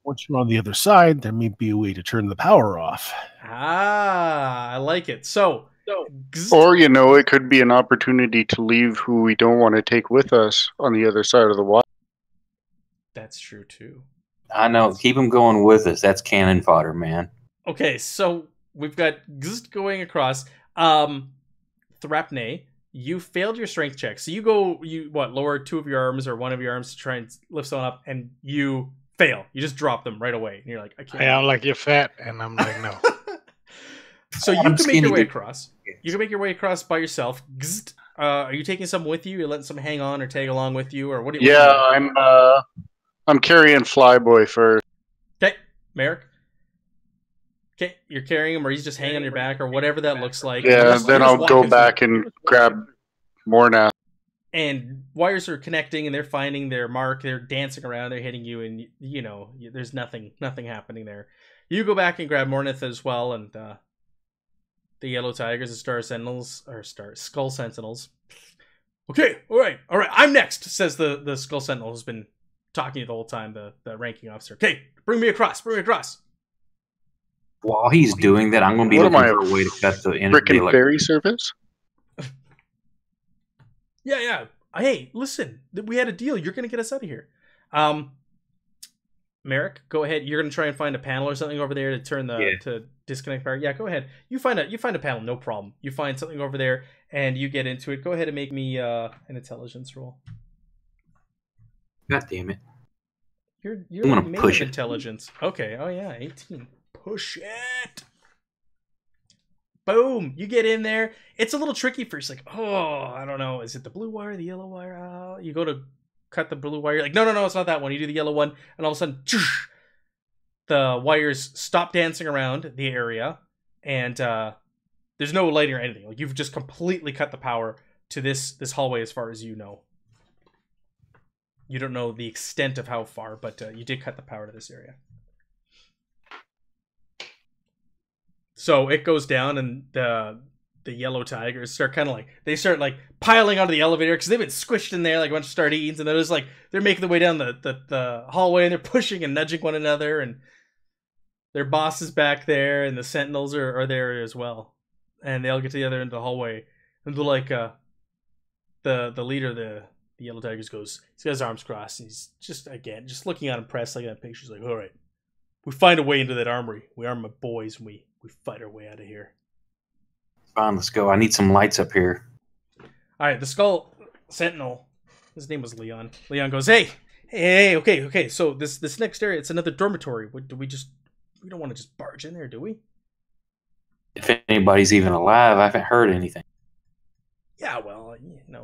Once you're on the other side, there may be a way to turn the power off. Ah, I like it. So, Or, it could be an opportunity to leave who we don't want to take with us on the other side of the wall. that's true too. I know. Keep them going with us. That's cannon fodder, man. Okay, so we've got Gzt going across. Thrapne, you failed your strength check. So you lower two of your arms or one of your arms to try and lift someone up, and you fail. You just drop them right away. And you're like, I can't. Hey, I'm like, you're fat. And I'm like, no. So you I'm can make your skinny, way dude. across. You can make your way across by yourself. Gzt. Are you taking some with you? You're letting some hang on or tag along with you? Or what do you I'm carrying Flyboy first. Okay, Merrick. Okay, you're carrying him, or he's just hanging on your back, or whatever that looks like. Yeah, then I'll go back and grab Mornath. And wires are connecting, and they're finding their mark. They're dancing around. They're hitting you, and there's nothing happening there. You go back and grab Mornith as well, and the Yellow Tigers, the Skull Sentinels. Okay, all right. I'm next, says the Skull Sentinel who's been talking to you the whole time, the ranking officer. Okay, bring me across. While he's doing that, I'm going to be What am looking I, for a way to cut the Frickin' ferry service? Yeah. Hey, listen, we had a deal. You're gonna get us out of here. Merrick, go ahead. You're gonna try and find a panel or something over there to turn to disconnect power. Yeah, go ahead. You find a panel, no problem. You find something over there and you get into it. Go ahead and make me an intelligence roll. God damn it! You're I'm gonna made push of it. intelligence. Okay. Oh yeah, 18. Push it. Boom! You get in there. It's a little tricky first. Like, oh, I don't know. Is it the blue wire, the yellow wire? You go to cut the blue wire. You're like, no, it's not that one. You do the yellow one, and all of a sudden, the wires stop dancing around the area, and there's no lighting or anything. Like, you've just completely cut the power to this hallway as far as you know. You don't know the extent of how far, but you did cut the power to this area. So it goes down, and the Yellow Tigers start piling onto the elevator because they've been squished in there like a bunch of sardines, and they're making their way down the hallway, and they're pushing and nudging one another, and their boss is back there, and the Sentinels are there as well, and they all get to the other end of the hallway, and they're like, the leader of the Yellow Tigers he's got his arms crossed, and he's just looking out impressed like that picture. He's like, all right, we find a way into that armory. We arm my boys, and we fight our way out of here. Fine, let's go. I need some lights up here. All right, the Skull Sentinel, his name was Leon. Leon goes, hey, okay. So this next area, it's another dormitory. We don't want to just barge in there, do we? If anybody's even alive, I haven't heard anything. Yeah, well,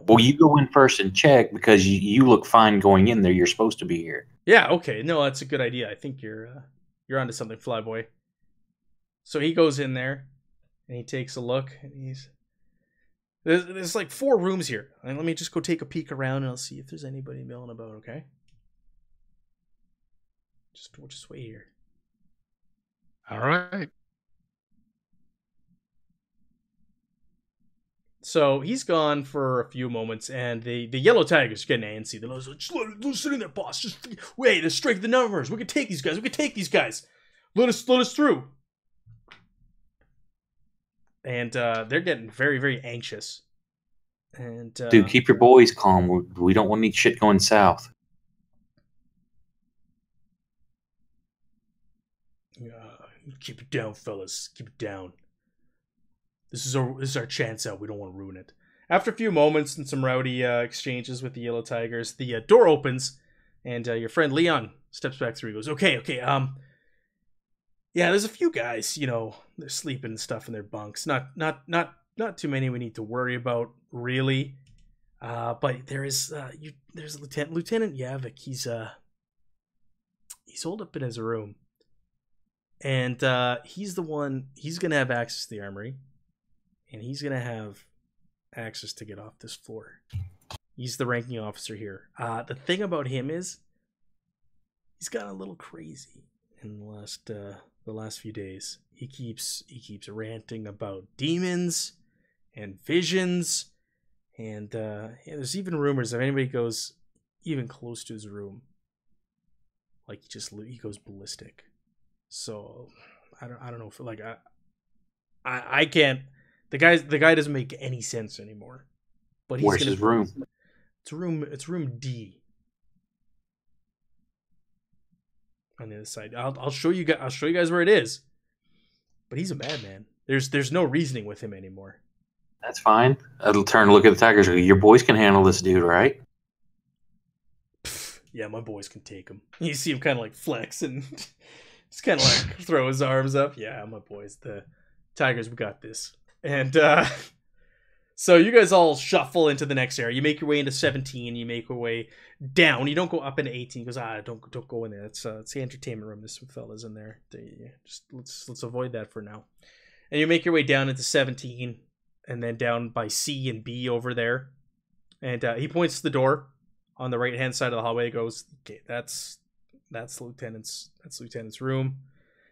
Well, you go in first and check because you look fine going in there. You're supposed to be here. Yeah, okay. No, that's a good idea. I think you're onto something, Flyboy. So he goes in there, and he takes a look, and there's like 4 rooms here. And let me just go take a peek around, and I'll see if there's anybody milling about, okay? We'll just wait here. All right. So he's gone for a few moments, and the Yellow Tigers getting antsy. They're like, just let us sit in there, boss. Just wait, the strength of the numbers. We can take these guys. Let us through. And they're getting very, very anxious. And Dude, keep your boys calm. We don't want any shit going south. Keep it down, fellas. Keep it down. This is our chance out. We don't want to ruin it. After a few moments and some rowdy exchanges with the Yellow Tigers, the door opens, And your friend Leon steps back through. He goes, okay. Yeah, there's a few guys, they're sleeping and stuff in their bunks. Not too many we need to worry about, really. But there's Lieutenant Yavik. He's holed up in his room. And he's gonna have access to the armory. And he's gonna have access to get off this floor. He's the ranking officer here. The thing about him is he's gotten a little crazy in the last few days. He keeps ranting about demons and visions, and there's even rumors if anybody goes even close to his room, like he goes ballistic. So I don't know if I can't. The guy doesn't make any sense anymore. But where's his room? It's room D. On the other side, I'll show you guys where it is. But he's a madman. There's no reasoning with him anymore. That's fine. I'll turn and look at the Tigers. Your boys can handle this dude, right? Yeah, my boys can take him. You see him kind of like flex and just kind of like throw his arms up. Yeah, my boys, the Tigers, we got this. And so you guys all shuffle into the next area. You make your way into 17. You make your way down. You don't go up into 18. He goes, don't go in there. It's the entertainment room. There's some fellas in there. Just let's avoid that for now. And you make your way down into 17, and then down by C and B over there. And he points to the door on the right hand side of the hallway. He goes, okay, that's Lieutenant's room.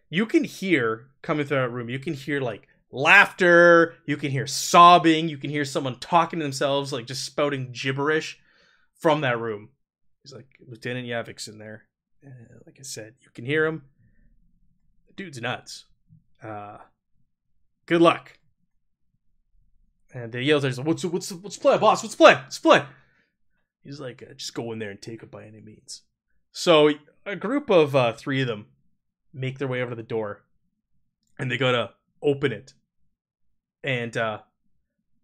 You can hear coming through that room. You can hear like laughter, you can hear sobbing, you can hear someone talking to themselves, like just spouting gibberish from that room. He's like, Lieutenant Yavik's in there. Like I said, you can hear him. The dude's nuts. Good luck. And they yell, "There's what's plan, boss? What's plan?" He's like, just go in there and take it by any means. So a group of 3 of them make their way over to the door, and they gotta open it. And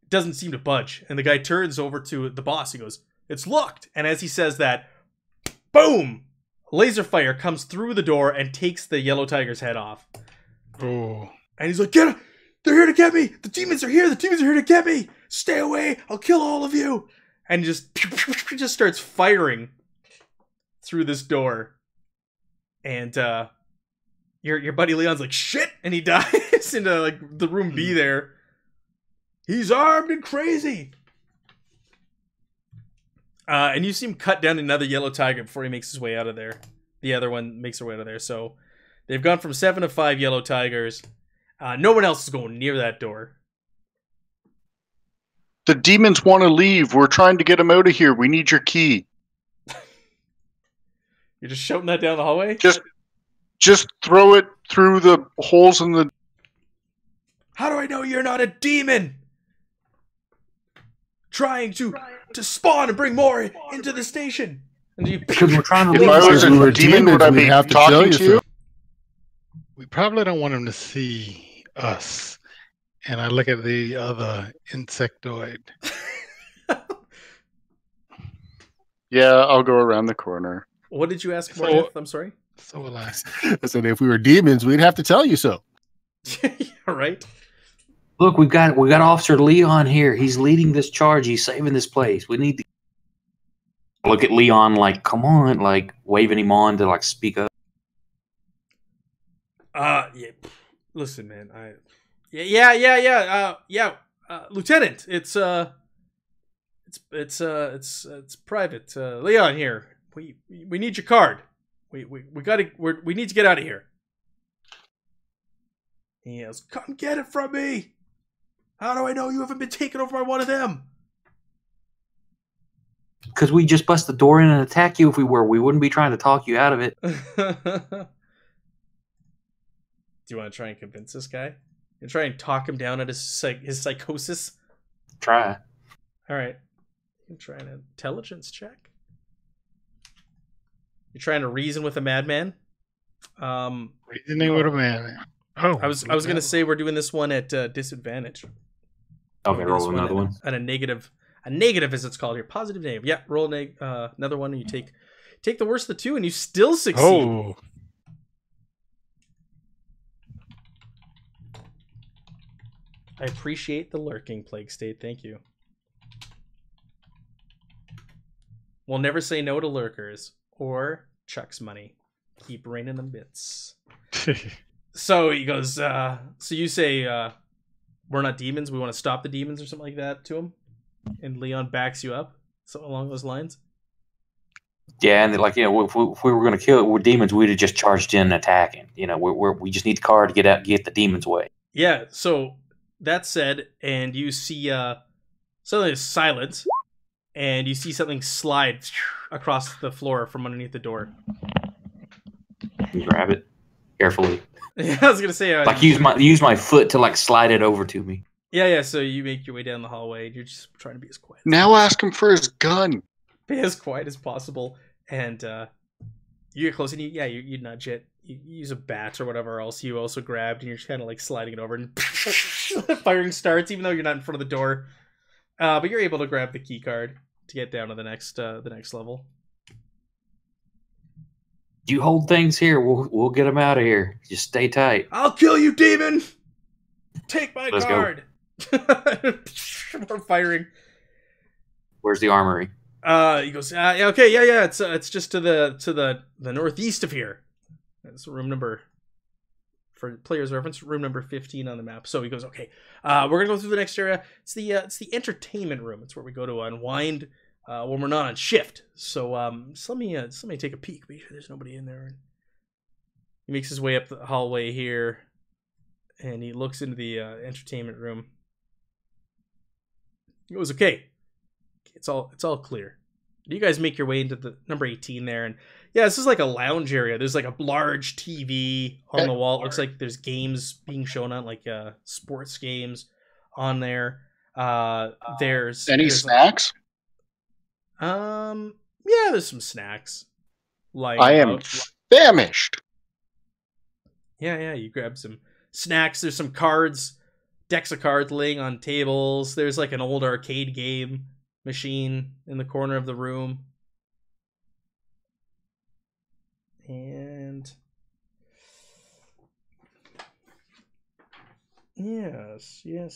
doesn't seem to budge. And the guy turns over to the boss. He goes, "It's locked." And as he says that, boom! Laser fire comes through the door and takes the yellow tiger's head off. Oh. And he's like, "Get him! They're here to get me! The demons are here! The demons are here to get me! Stay away! I'll kill all of you!" And just starts firing through this door. And your buddy Leon's like, "Shit!" And he dives into like the room B there. He's armed and crazy. And you see him cut down another yellow tiger before he makes his way out of there. The other one makes her way out of there. So they've gone from 7 to 5 yellow tigers. No one else is going near that door. The demons want to leave. We're trying to get them out of here. We need your key. You're just shouting that down the hallway? Just throw it through the holes in the... How do I know you're not a demon? Trying to spawn and bring more into the station. And Because we're trying to If I was a demon, would I we'd be have to talking tell you to you? We probably don't want him to see us. And I look at the other insectoid. Yeah, I'll go around the corner. What did you ask for? So- I'm sorry. So will I. I said, if we were demons, we'd have to tell you so. All right. Look, we got Officer Leon here. He's leading this charge. He's saving this place. We need to look at Leon like, come on, like waving him on to like speak up. Yeah. Listen, man. Lieutenant, it's private. Leon here. We need your card. We need to get out of here. He yells, "Come get it from me! How do I know you haven't been taken over by one of them?" Because we just bust the door in and attack you if we were. We wouldn't be trying to talk you out of it. Do you want to try and convince this guy? You try and talk him down at his psychosis? Try. All right. You can try an intelligence check. You're trying to reason with a madman. Reasoning with a man. Oh, I was gonna say we're doing this one at disadvantage. Okay, roll another one. At a negative as it's called here. Positive negative. Yeah, roll another one and you take Take the worst of the two, and you still succeed. Oh. I appreciate the lurking, Plague State. Thank you. We'll never say no to lurkers or Chuck's money. Keep raining them bits. So he goes, so you say, we're not demons, we want to stop the demons or something like that to him? And Leon backs you up? Something along those lines? Yeah, and like, if we were going to kill it with demons, we'd have just charged in and attacking. We just need the car to get the demons away. Yeah, so that said, and you see suddenly there's silence, and you see something slide across the floor from underneath the door. You grab it carefully. Yeah, I was gonna say, like use my foot to like slide it over to me. Yeah. So you make your way down the hallway. And you're just trying to be as quiet. Now ask him for his gun. Be as quiet as possible, and you get close, and you nudge it. You use a bat or whatever else you also grabbed, and you're just kind of like sliding it over, and firing starts, even though you're not in front of the door. But you're able to grab the key card to get down to the next level. You hold things here. We'll get them out of here. Just stay tight. I'll kill you, demon. Take my Let's card. More firing. Where's the armory? He goes, okay, yeah. It's just to the northeast of here. That's room number, for players' reference, room number 15 on the map. So he goes, okay, we're gonna go through the next area. It's the entertainment room. It's where we go to unwind when we're not on shift. So let me take a peek. Make sure there's nobody in there. He makes his way up the hallway here, and he looks into the entertainment room. He goes, okay, it's all clear. You guys make your way into the number 18 there, and yeah, this is like a lounge area. There's like a large TV on the wall. It looks like there's games being shown on, like sports games on there. There's snacks? Yeah, there's some snacks. Like I am famished. Yeah, you grab some snacks. There's some cards, decks of cards laying on tables. There's like an old arcade game machine in the corner of the room. And yes. You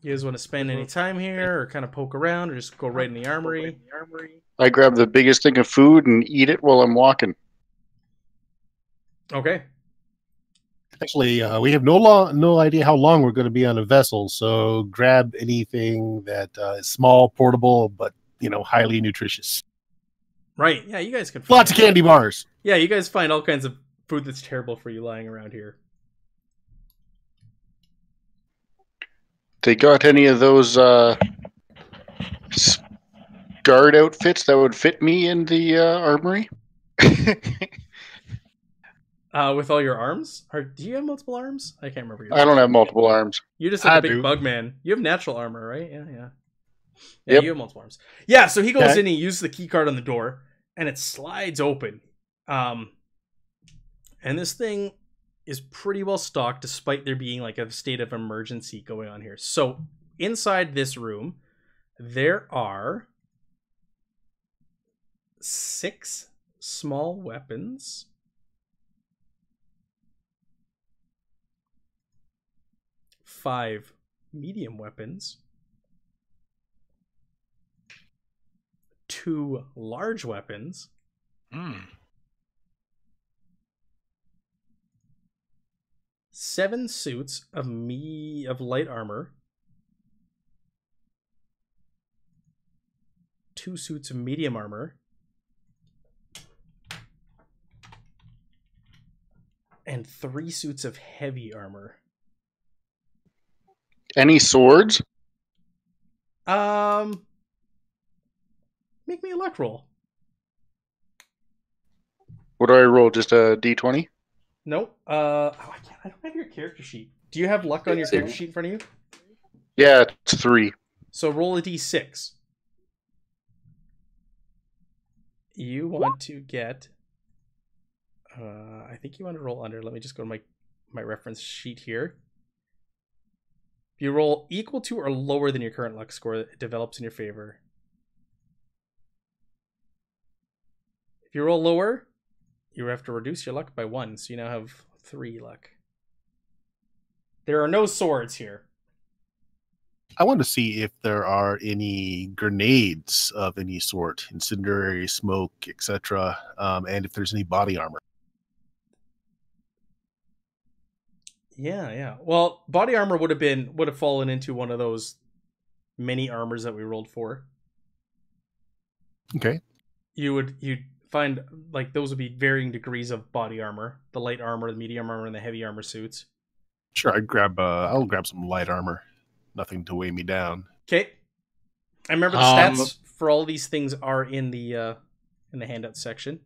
guys want to spend any time here, or kind of poke around, or just go right in the armory? I grab the biggest thing of food and eat it while I'm walking. Okay. Actually, we have no idea how long we're going to be on a vessel, so grab anything that is small, portable, but highly nutritious. Right. Yeah, you guys can. Lots of candy bars. Yeah, you guys find all kinds of food that's terrible for you lying around here. They got any of those guard outfits that would fit me in the armory? With all your arms? Do you have multiple arms? I can't remember. I don't have multiple arms. You're just like a big bug man. You have natural armor, right? Yeah. Yep. You have multiple arms. Yeah, so he goes in and he uses the key card on the door, and it slides open. And this thing is pretty well stocked, despite there being like a state of emergency going on here. So inside this room, there are 6 small weapons, 5 medium weapons, 2 large weapons, 7 suits of light armor, 2 suits of medium armor, and 3 suits of heavy armor. Any swords? Make me a luck roll. What do I roll? Just a d20? Nope. I don't have your character sheet. Do you have luck on your character sheet in front of you? Yeah, it's 3. So roll a d6. You want to get... I think you want to roll under. Let me just go to my reference sheet here. If you roll equal to or lower than your current luck score, it develops in your favor. If you roll lower, you have to reduce your luck by 1, so you now have 3 luck. There are no swords here. I want to see if there are any grenades of any sort, incendiary, smoke, etc., and if there's any body armor. Yeah. Well, body armor would have fallen into one of those mini armors that we rolled for. Okay. You'd find like those would be varying degrees of body armor: the light armor, the medium armor, and the heavy armor suits. Sure, I'll grab some light armor. Nothing to weigh me down. Okay. I remember the stats for all these things are in the handout section.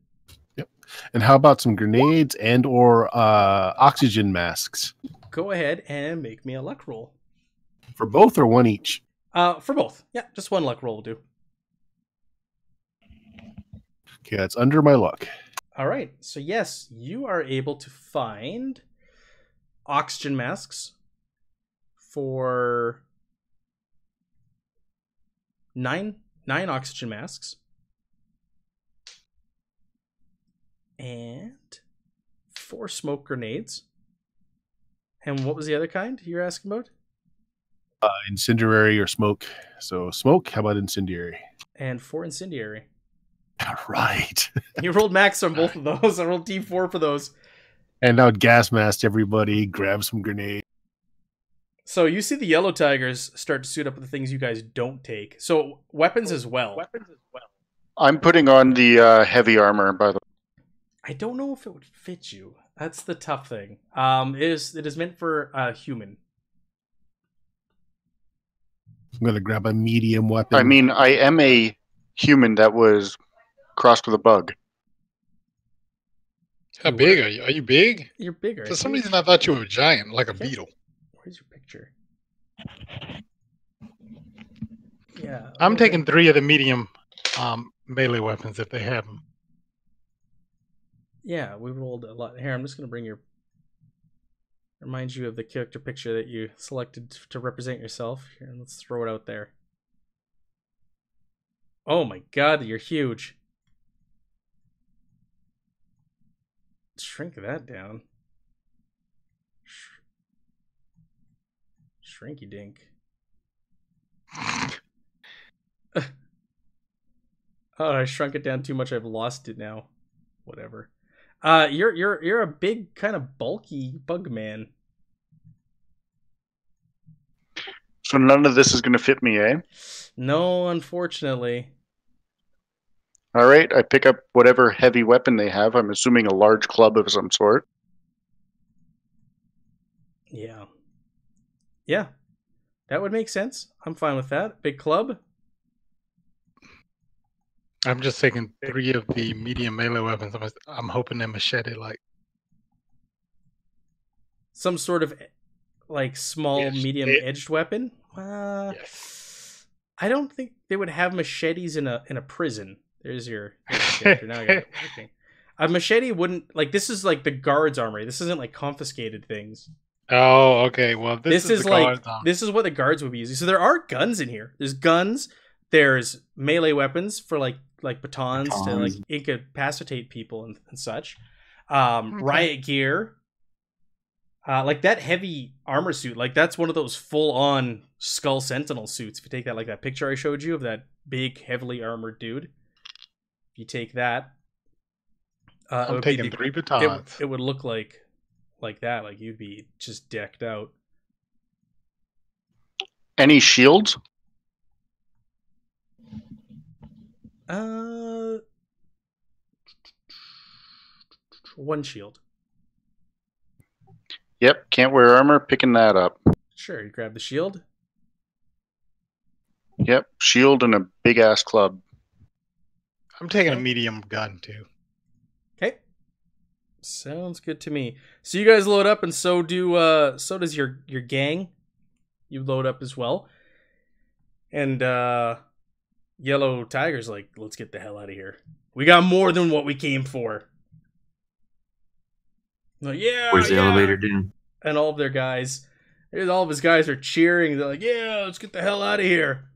Yep. And how about some grenades and or oxygen masks? Go ahead and make me a luck roll. For both or one each? For both. Yeah, just one luck roll will do. Okay, that's under my luck. All right. So yes, you are able to find oxygen masks for 9 oxygen masks and 4 smoke grenades. And what was the other kind you're asking about? Incendiary or smoke. So smoke, how about incendiary? And 4 incendiary. All right. You rolled max on both of those. I rolled D4 for those. And now gas mask everybody, grab some grenades. So you see the yellow tigers start to suit up with the things you guys don't take. So weapons as well. I'm putting on the heavy armor, by the way. I don't know if it would fit you. That's the tough thing. It is meant for a human. I'm going to grab a medium weapon. I mean, I am a human that was crossed with a bug. How big are you? Are you big? You're bigger. For some reason, I thought you were a giant, like a beetle. Where's your picture? Yeah. I'm taking 3 of the medium melee weapons if they have them. Yeah, we rolled a lot. Here, I'm just going to bring your... Remind you of the character picture that you selected to represent yourself. Here, let's throw it out there. Oh my god, you're huge. Shrink that down. Shrinky dink. Oh, I shrunk it down too much. I've lost it now. Whatever. You're a big, kind of bulky bug man. So none of this is going to fit me, eh? No, unfortunately. All right, I pick up whatever heavy weapon they have. I'm assuming a large club of some sort. Yeah. Yeah. That would make sense. I'm fine with that. Big club. I'm just taking 3 of the medium melee weapons. I'm hoping they're machete-like. Some sort of like small, medium-edged weapon. Yes. I don't think they would have machetes in a prison. There's your character. Now I got it working. A machete wouldn't like. This is like the guards' armory. This isn't like confiscated things. Oh, okay. Well, this is the like guards' this is what the guards would be using. So there are guns in here. There's guns. There's melee weapons for like batons to like incapacitate people and such. Riot gear. Like that heavy armor suit, like that's one of those full-on Skull Sentinel suits. If you take that, like that picture I showed you of that big, heavily armored dude, if you take that, I'm taking 3 batons. It would look like that. Like you'd be just decked out. Any shields? One shield. Yep, can't wear armor, picking that up. Sure, you grab the shield. Yep, shield and a big-ass club. I'm taking a medium gun, too. Okay. Sounds good to me. So you guys load up, and so does your gang. You load up as well. And Yellow Tiger's like, let's get the hell out of here. We got more than what we came for. Like, yeah. Where's the elevator down? And all of their guys, all of his guys are cheering. They're like, yeah, let's get the hell out of here.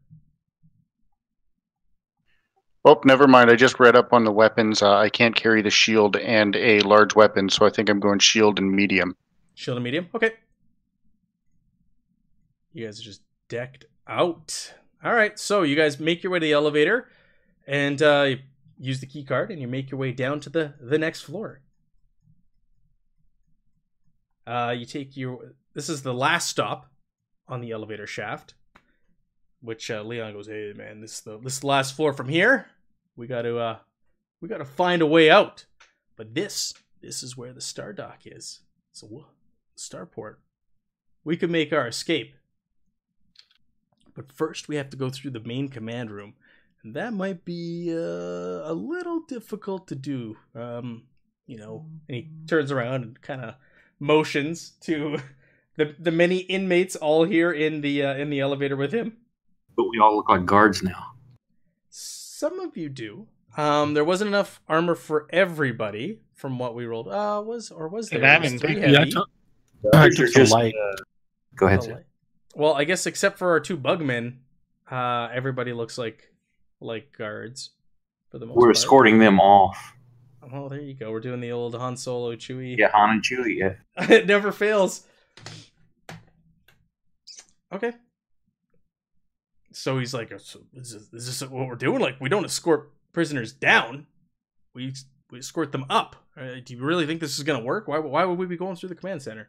Oh, never mind. I just read up on the weapons. I can't carry the shield and a large weapon, so I think I'm going shield and medium. Shield and medium? Okay. You guys are just decked out. All right, so you guys make your way to the elevator and use the key card, and you make your way down to the next floor. You take your... This is the last stop on the elevator shaft, which Leon goes, "Hey man, this is the last floor from here. We got to find a way out. But this is where the star dock is. So starport. We can make our escape. But first we have to go through the main command room, and that might be a little difficult to do. You know." And he turns around and kind of motions to the many inmates all here in the elevator with him. But we all look like guards now. Some of you do. There wasn't enough armor for everybody from what we rolled. Was there? And I'm It was in- 3 yeah, heavy. I They're took the light. Go ahead, Oh, sir. light. Well, I guess except for our 2 bugmen, everybody looks like guards for the most We're part. escorting them off. Oh, there you go. We're doing the old Han Solo Chewie. Yeah, Han and Chewie, yeah. It never fails. Okay. So he's like, "So is this what we're doing? Like, we don't escort prisoners down. We escort them up. Do you really think this is going to work? Why would we be going through the command center?"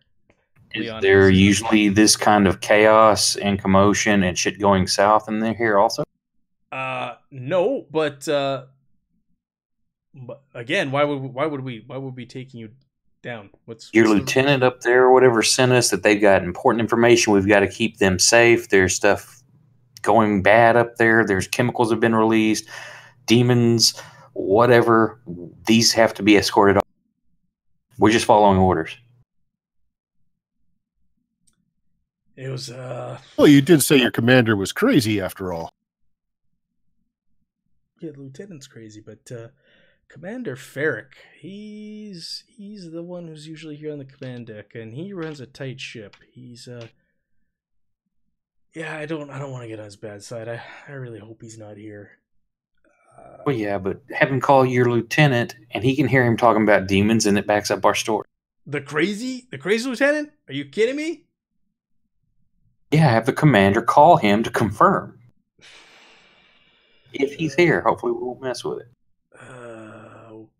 Is Leon there asks. usually this kind of chaos and commotion and shit going south in there here also? No, but again, why would we be taking you down? Your what's the- lieutenant up there or whatever sent us that they've got important information. We've got to keep them safe. There's stuff going bad up there. There's chemicals have been released, demons, whatever. These have to be escorted off. We're just following orders. It was Well, you did say your commander was crazy after all. yeah, the lieutenant's crazy, but Commander Ferrick, he's the one who's usually here on the command deck, and he runs a tight ship. He's yeah, I don't want to get on his bad side. I really hope he's not here. Well, yeah, but have him call your lieutenant, and he can hear him talking about demons, and it backs up our story. The crazy lieutenant? Are you kidding me? Yeah, have the commander call him to confirm. If he's here, hopefully we won't mess with it.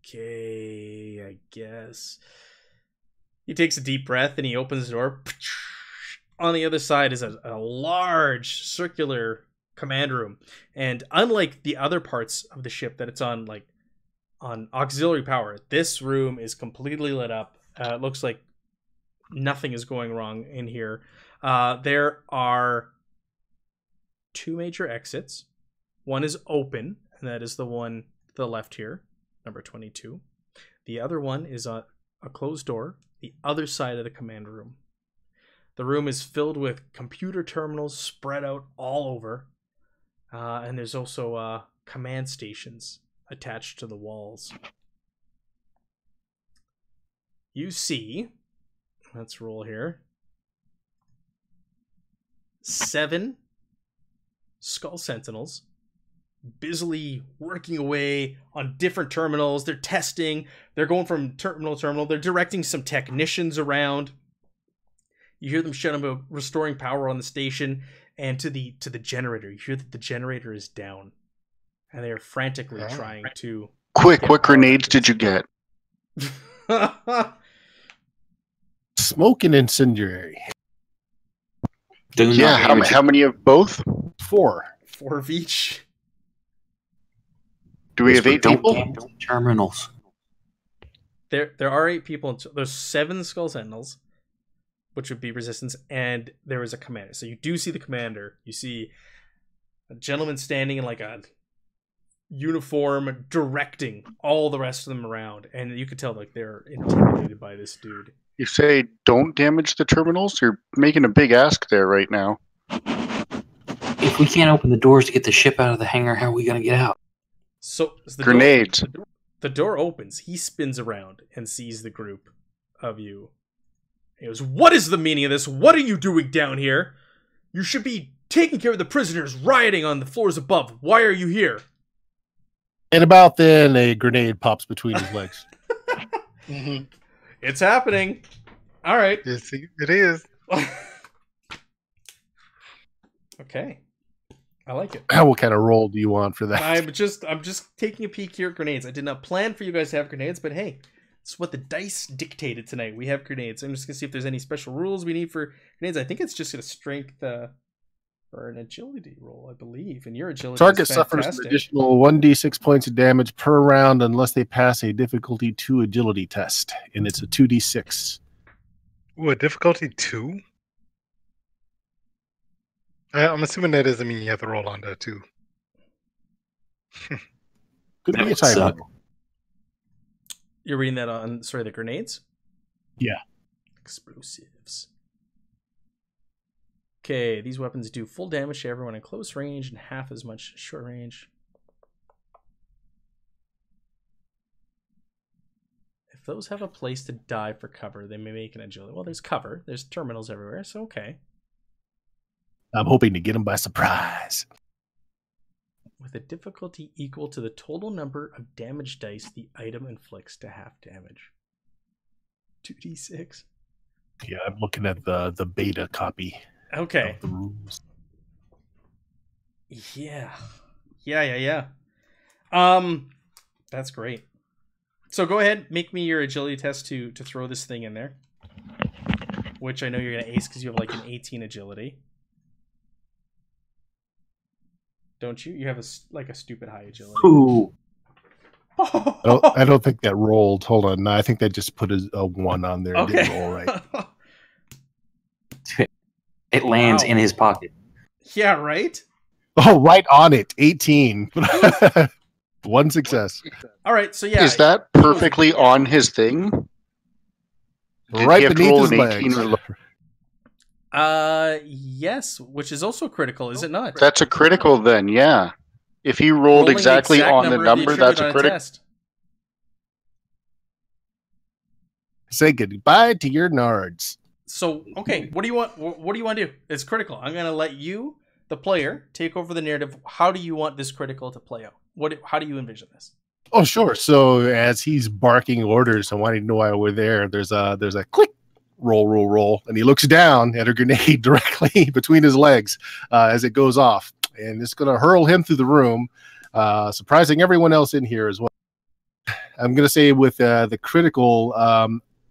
Okay, I guess. He takes a deep breath and he opens the door. On the other side is a large circular command room, and unlike the other parts of the ship that it's on, like on auxiliary power, this room is completely lit up. It looks like nothing is going wrong in here. There are 2 major exits. One is open, and that is the one to the left here, number 22. The other one is a closed door, the other side of the command room. The room is filled with computer terminals spread out all over, and there's also command stations attached to the walls. You see, let's roll here, 7 Skull Sentinels busily working away on different terminals. They're testing. They're going from terminal to terminal. They're directing some technicians around. You hear them shout about restoring power on the station and to the generator. You hear that the generator is down, and they are frantically trying to. Quick, what grenades did you get? Smoke and incendiary. Do not Yeah, damage how many of both? 4. 4 of each. Do we have 8 Don't people? damage the terminals. There are 8 people. There's 7 Skull Sentinels, which would be resistance, and there is a commander. So you do see the commander. You see a gentleman standing in like a uniform directing all the rest of them around, and you could tell like they're intimidated by this dude. You say don't damage the terminals? You're making a big ask there right now. If we can't open the doors to get the ship out of the hangar, how are we going to get out? So as the Grenades. The door opens. He spins around and sees the group of you. He goes, "What is the meaning of this? What are you doing down here? You should be taking care of the prisoners rioting on the floors above. Why are you here?" And about then, a grenade pops between his legs. Mhm. It's happening. All right. Yes, it is. Okay. I like it. What kind of roll do you want for that? I'm just taking a peek here at grenades. I did not plan for you guys to have grenades, but hey, it's what the dice dictated tonight. We have grenades. I'm just gonna see if there's any special rules we need for grenades. I think it's just a strength or an agility roll, I believe. And your agility Target is suffers fantastic. an additional 1d6 points of damage per round unless they pass a difficulty 2 agility test, and it's a 2d6. Ooh, difficulty 2? I'm assuming that doesn't mean you have to roll on that too. Could That be a would suck. typo. You're reading that on the grenades? Yeah. Explosives. Okay, these weapons do full damage to everyone in close range and half as much short range. If those have a place to dive for cover, they may make an agility. Well, there's cover. There's terminals everywhere, so okay. I'm hoping to get him by surprise. With a difficulty equal to the total number of damage dice the item inflicts to half damage. 2d6. Yeah, I'm looking at the beta copy Okay. of the rules. Yeah. That's great. So go ahead, make me your agility test to throw this thing in there. Which I know you're gonna ace because you have like an 18 agility. Don't you? You have a stupid high agility. Ooh. I don't think that rolled. Hold on. No, I think that just put a 1 on there. It Okay. didn't roll right. It lands Wow. in his pocket. Yeah, right? Oh, right on it. 18. 1 success. All right, so yeah. Is that perfectly on his thing? Did he Right have to beneath roll his an legs. 18 or Yes, which is also critical, is it not? That's a critical then, yeah. If he rolled Rolling the exactly exact on the of number, that's a attribute on critical. test. Say goodbye to your nards. So, okay, what do you want? What do you want to do? It's critical. I'm going to let you, the player, take over the narrative. How do you want this critical to play out? How do you envision this? Oh, sure. So as he's barking orders and wanting to know why we're there, there's a click, roll, and he looks down at a grenade directly between his legs as it goes off, and it's going to hurl him through the room, surprising everyone else in here as well. I'm going to say with the critical,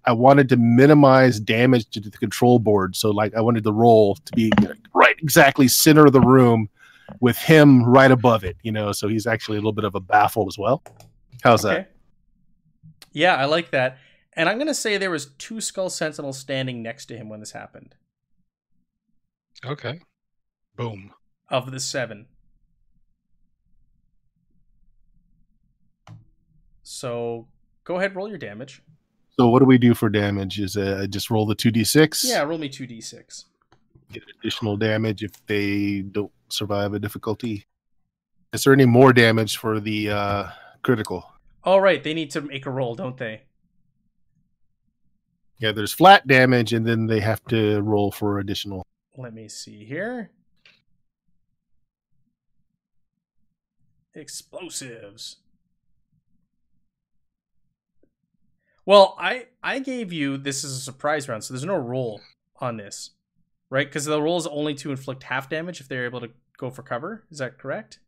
I wanted to minimize damage to the control board, so like I wanted the roll to be right exactly center of the room with him right above it, so he's actually a little bit of a baffle as well. How's that? Yeah, I like that. And I'm going to say there was 2 Skull Sentinels standing next to him when this happened. Okay. Boom. Of the 7. So go ahead, roll your damage. So what do we do for damage? Is just roll the 2d6? Yeah, roll me 2d6. Get additional damage if they don't survive a difficulty. Is there any more damage for the critical? All right, they need to make a roll, don't they? Yeah, there's flat damage, and then they have to roll for additional. Let me see here. Explosives. Well, I gave you, this is a surprise round, so there's no roll on this, right? Because the roll is only to inflict half damage if they're able to go for cover. Is that correct?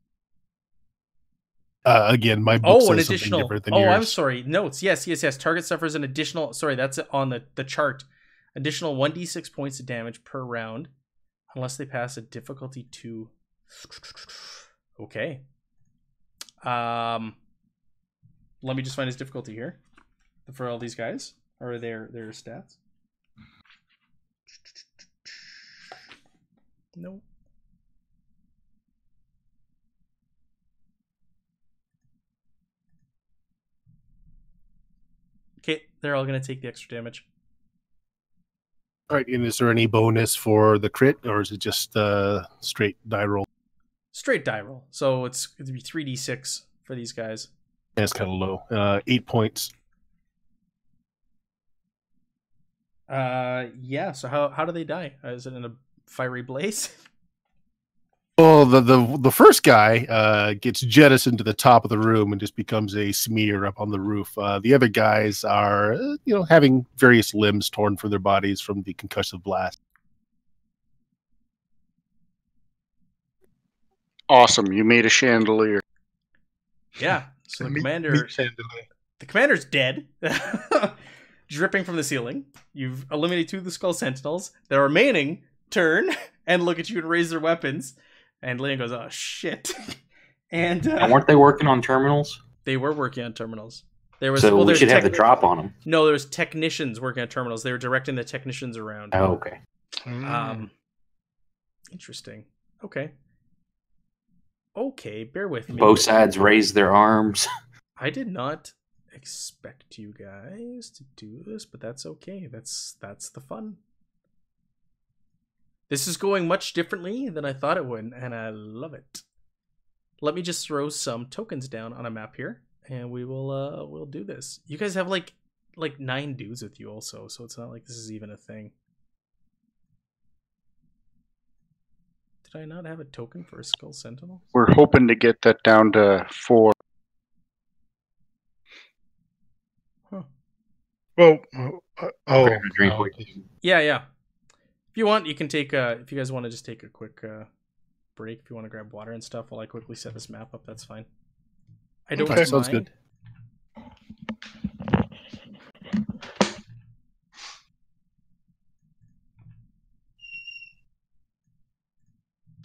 Again, my book an says additional. something different than yours. I'm sorry. Notes. Yes. Target suffers an additional. Sorry, that's on the chart. Additional 1d6 points of damage per round, unless they pass a difficulty 2. Okay. Let me just find his difficulty here for all these guys, or their stats. No. Okay, they're all going to take the extra damage. All right, and is there any bonus for the crit, or is it just straight die roll? Straight die roll. So it's going to be 3d6 for these guys. That's kind of low. 8 points. Yeah. So how do they die? Is it in a fiery blaze? Well, the first guy gets jettisoned to the top of the room and just becomes a smear up on the roof. The other guys are, having various limbs torn from their bodies from the concussive blast. Awesome. You made a chandelier. Yeah. So the Meat commander, chandelier. the commander's dead, dripping from the ceiling. You've eliminated 2 of the Skull Sentinels. The remaining turn and look at you and raise their weapons. And Leon goes, "Oh shit!" And And weren't they working on terminals? they were working on terminals. There was So we there's should have the drop on them. No, there's technicians working on terminals. They were directing the technicians around. Oh, okay. Interesting. Okay. Okay, bear with me. Both sides raised their arms. I did not expect you guys to do this, but that's okay. That's the fun. This is going much differently than I thought it would, and I love it. Let me just throw some tokens down on a map here, and we'll do this. You guys have like 9 dudes with you also, so it's not like this is even a thing. Did I not have a token for a Skull Sentinel? We're hoping to get that down to 4. Huh. Well, Yeah. If you want, you can take if you guys want to just take a quick break, if you want to grab water and stuff while I quickly set this map up, that's fine. I don't mind. Sounds good.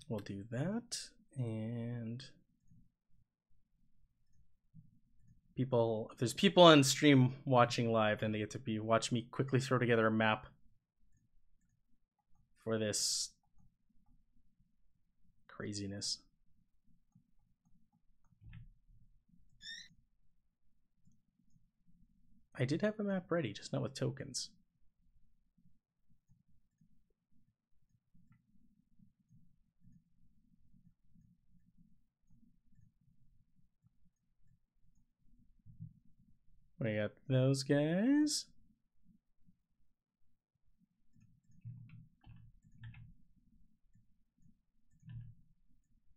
We'll do that, and if there's people on stream watching live, then they get to watch me quickly throw together a map for this craziness. I did have a map ready, just not with tokens. We got those guys.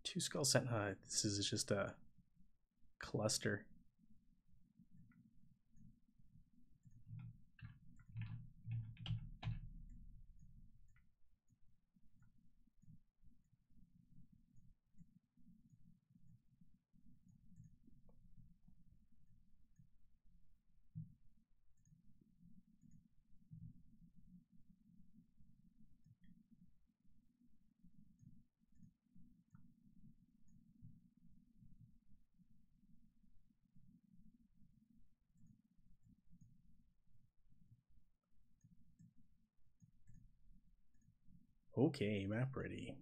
Two Skull Sentinel. This is just a cluster. Okay, map ready.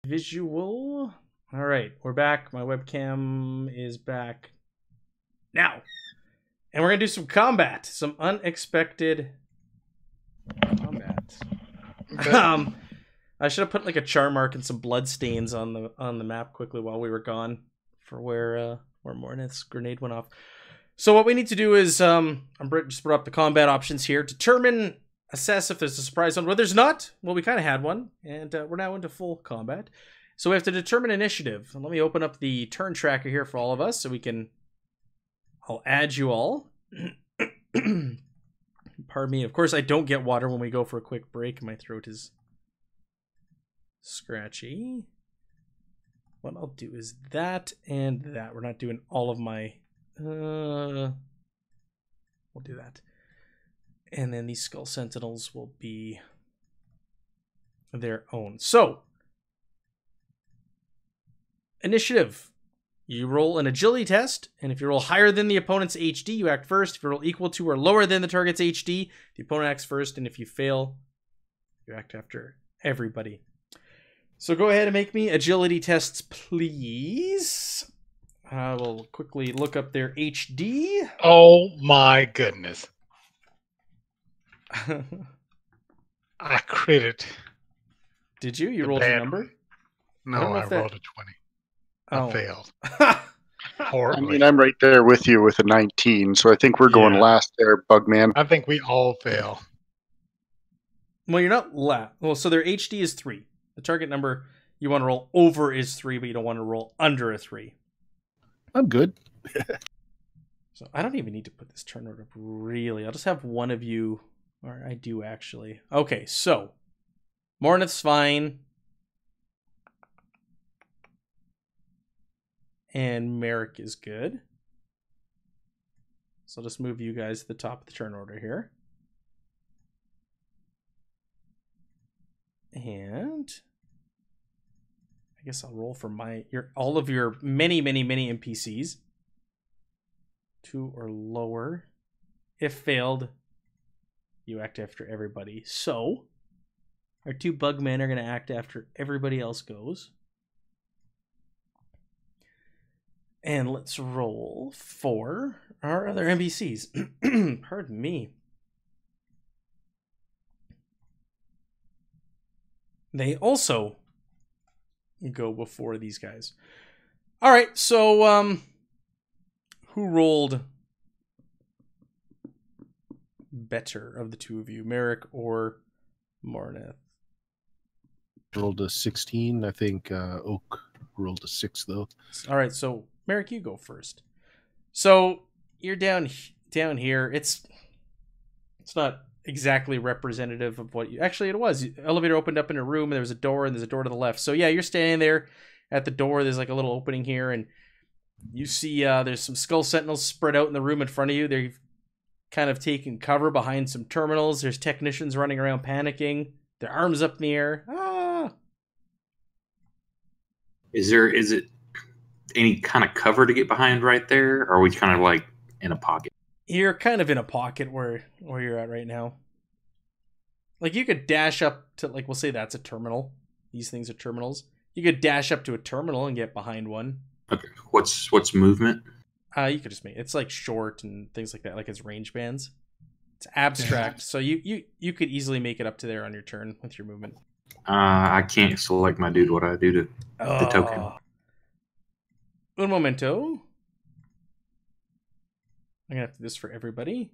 Visual. All right, we're back. My webcam is back now. And we're going to do some combat. Some unexpected combat. I should have put like a char mark and some blood stains on the map quickly while we were gone for where Mornith's grenade went off. So what we need to do is just brought up the combat options here. Determine, assess if there's a surprise zone. Well, there's not. Well, we kind of had one, and we're now into full combat. So we have to determine initiative. And let me open up the turn tracker here for all of us so we can. I'll add you all. Pardon me. Of course, I don't get water when we go for a quick break. My throat is scratchy. What I'll do is that and that. We're not doing all of my... we'll do that. And then these Skull Sentinels will be their own. So, initiative. You roll an agility test, and if you roll higher than the opponent's HD, you act first. If you roll equal to or lower than the target's HD, the opponent acts first, and if you fail, you act after everybody. So go ahead and make me agility tests, please. I will quickly look up their HD. Oh my goodness. I critted. Did you? You rolled a number? No, I rolled a 20. I failed. Horribly. I mean, I'm right there with you with a 19, so I think we're going last there, Bugman. I think we all fail. Well, you're not last. Well, so their HD is 3. The target number you want to roll over is 3, but you don't want to roll under a 3. I'm good. So I don't even need to put this turn order up, really. I'll just have one of you, or I do actually. Okay, so Mornith's fine. And Merrick is good. So I'll just move you guys to the top of the turn order here. And I guess I'll roll for all of your many NPCs. 2 or lower. If failed, you act after everybody. So our 2 bugmen are going to act after everybody else goes. And let's roll for our other NPCs. Pardon me. They also go before these guys. All right, so who rolled better of the two of you, Merrick or Mornith? Rolled a 16. I think Oak rolled a 6, though. All right, so Merrick, you go first. So you're down here. It's not exactly representative of what you... Actually, it was. The elevator opened up in a room, and there was a door, and there's a door to the left. So yeah, you're standing there at the door. There's like a little opening here, and you see there's some Skull Sentinels spread out in the room in front of you. They're kind of taking cover behind some terminals. There's technicians running around panicking. Their arms up in the air. Ah! Is it any kind of cover to get behind right there? Or are we kind of like in a pocket? You're kind of in a pocket where you're at right now. Like you could dash up to, like, we'll say that's a terminal. These things are terminals. You could dash up to a terminal and get behind one. Okay. What's movement? You could just make it's like short and things like that, like it's range bands. It's abstract, so you could easily make it up to there on your turn with your movement. I can't select my dude. What I do to the token? Un momento. I'm gonna have to do this for everybody.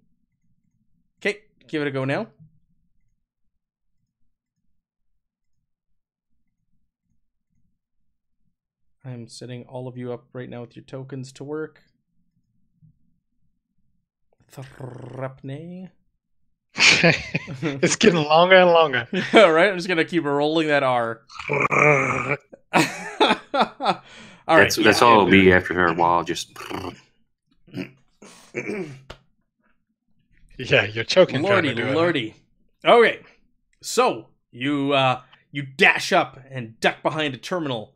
Okay, give it a go now. I'm setting all of you up right now with your tokens to work. Thrapney. It's getting longer and longer. Yeah, right? I'm just going to keep rolling that R. All right. That's all it'll be after a while. Just... Yeah, you're choking. Lordy. Okay. So, you dash up and duck behind a terminal.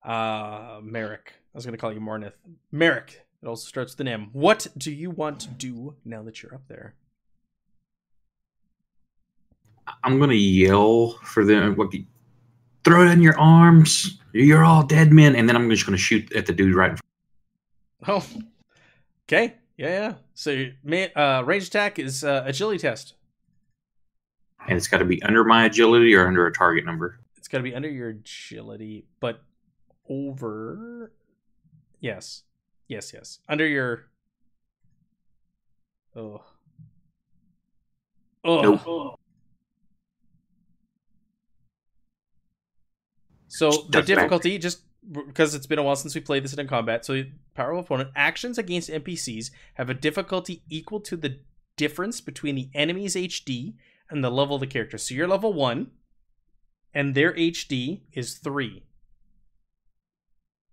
Merrick. I was going to call you Mornith. Merrick. It also starts with an M. What do you want to do now that you're up there? I'm going to yell for them. throw down your arms. You're all dead men. And then I'm just going to shoot at the dude right in front. Oh, okay. Yeah. So range attack is agility test. And it's got to be under my agility or under a target number. It's got to be under your agility, but over. Yes. Under your. Oh. Nope. So the Doesn't difficulty, just because it's been a while since we played this in combat, so powerful opponent actions against NPCs have a difficulty equal to the difference between the enemy's HD and the level of the character. So you're level 1, and their HD is 3.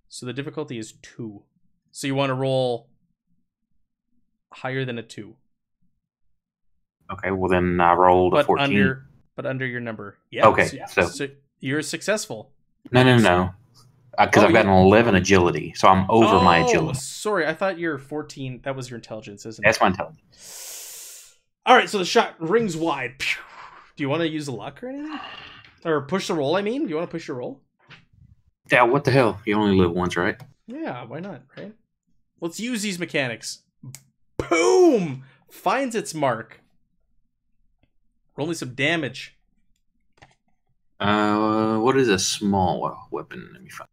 So the difficulty is 2. So you want to roll higher than a 2. Okay, well then I rolled a 14. Under your number. Yeah. Okay, so you're successful. No. Because I've got an 11 agility, so I'm over my agility. Sorry, I thought you're 14. That was your intelligence, isn't it? That's my intelligence. All right, so the shot rings wide. Do you want to use luck or anything? Or push the roll, I mean? Do you want to push your roll? Yeah, what the hell? You only live once, right? Yeah, why not, right? Let's use these mechanics. Boom! Finds its mark. Roll me some damage. What is a small weapon? Let me find.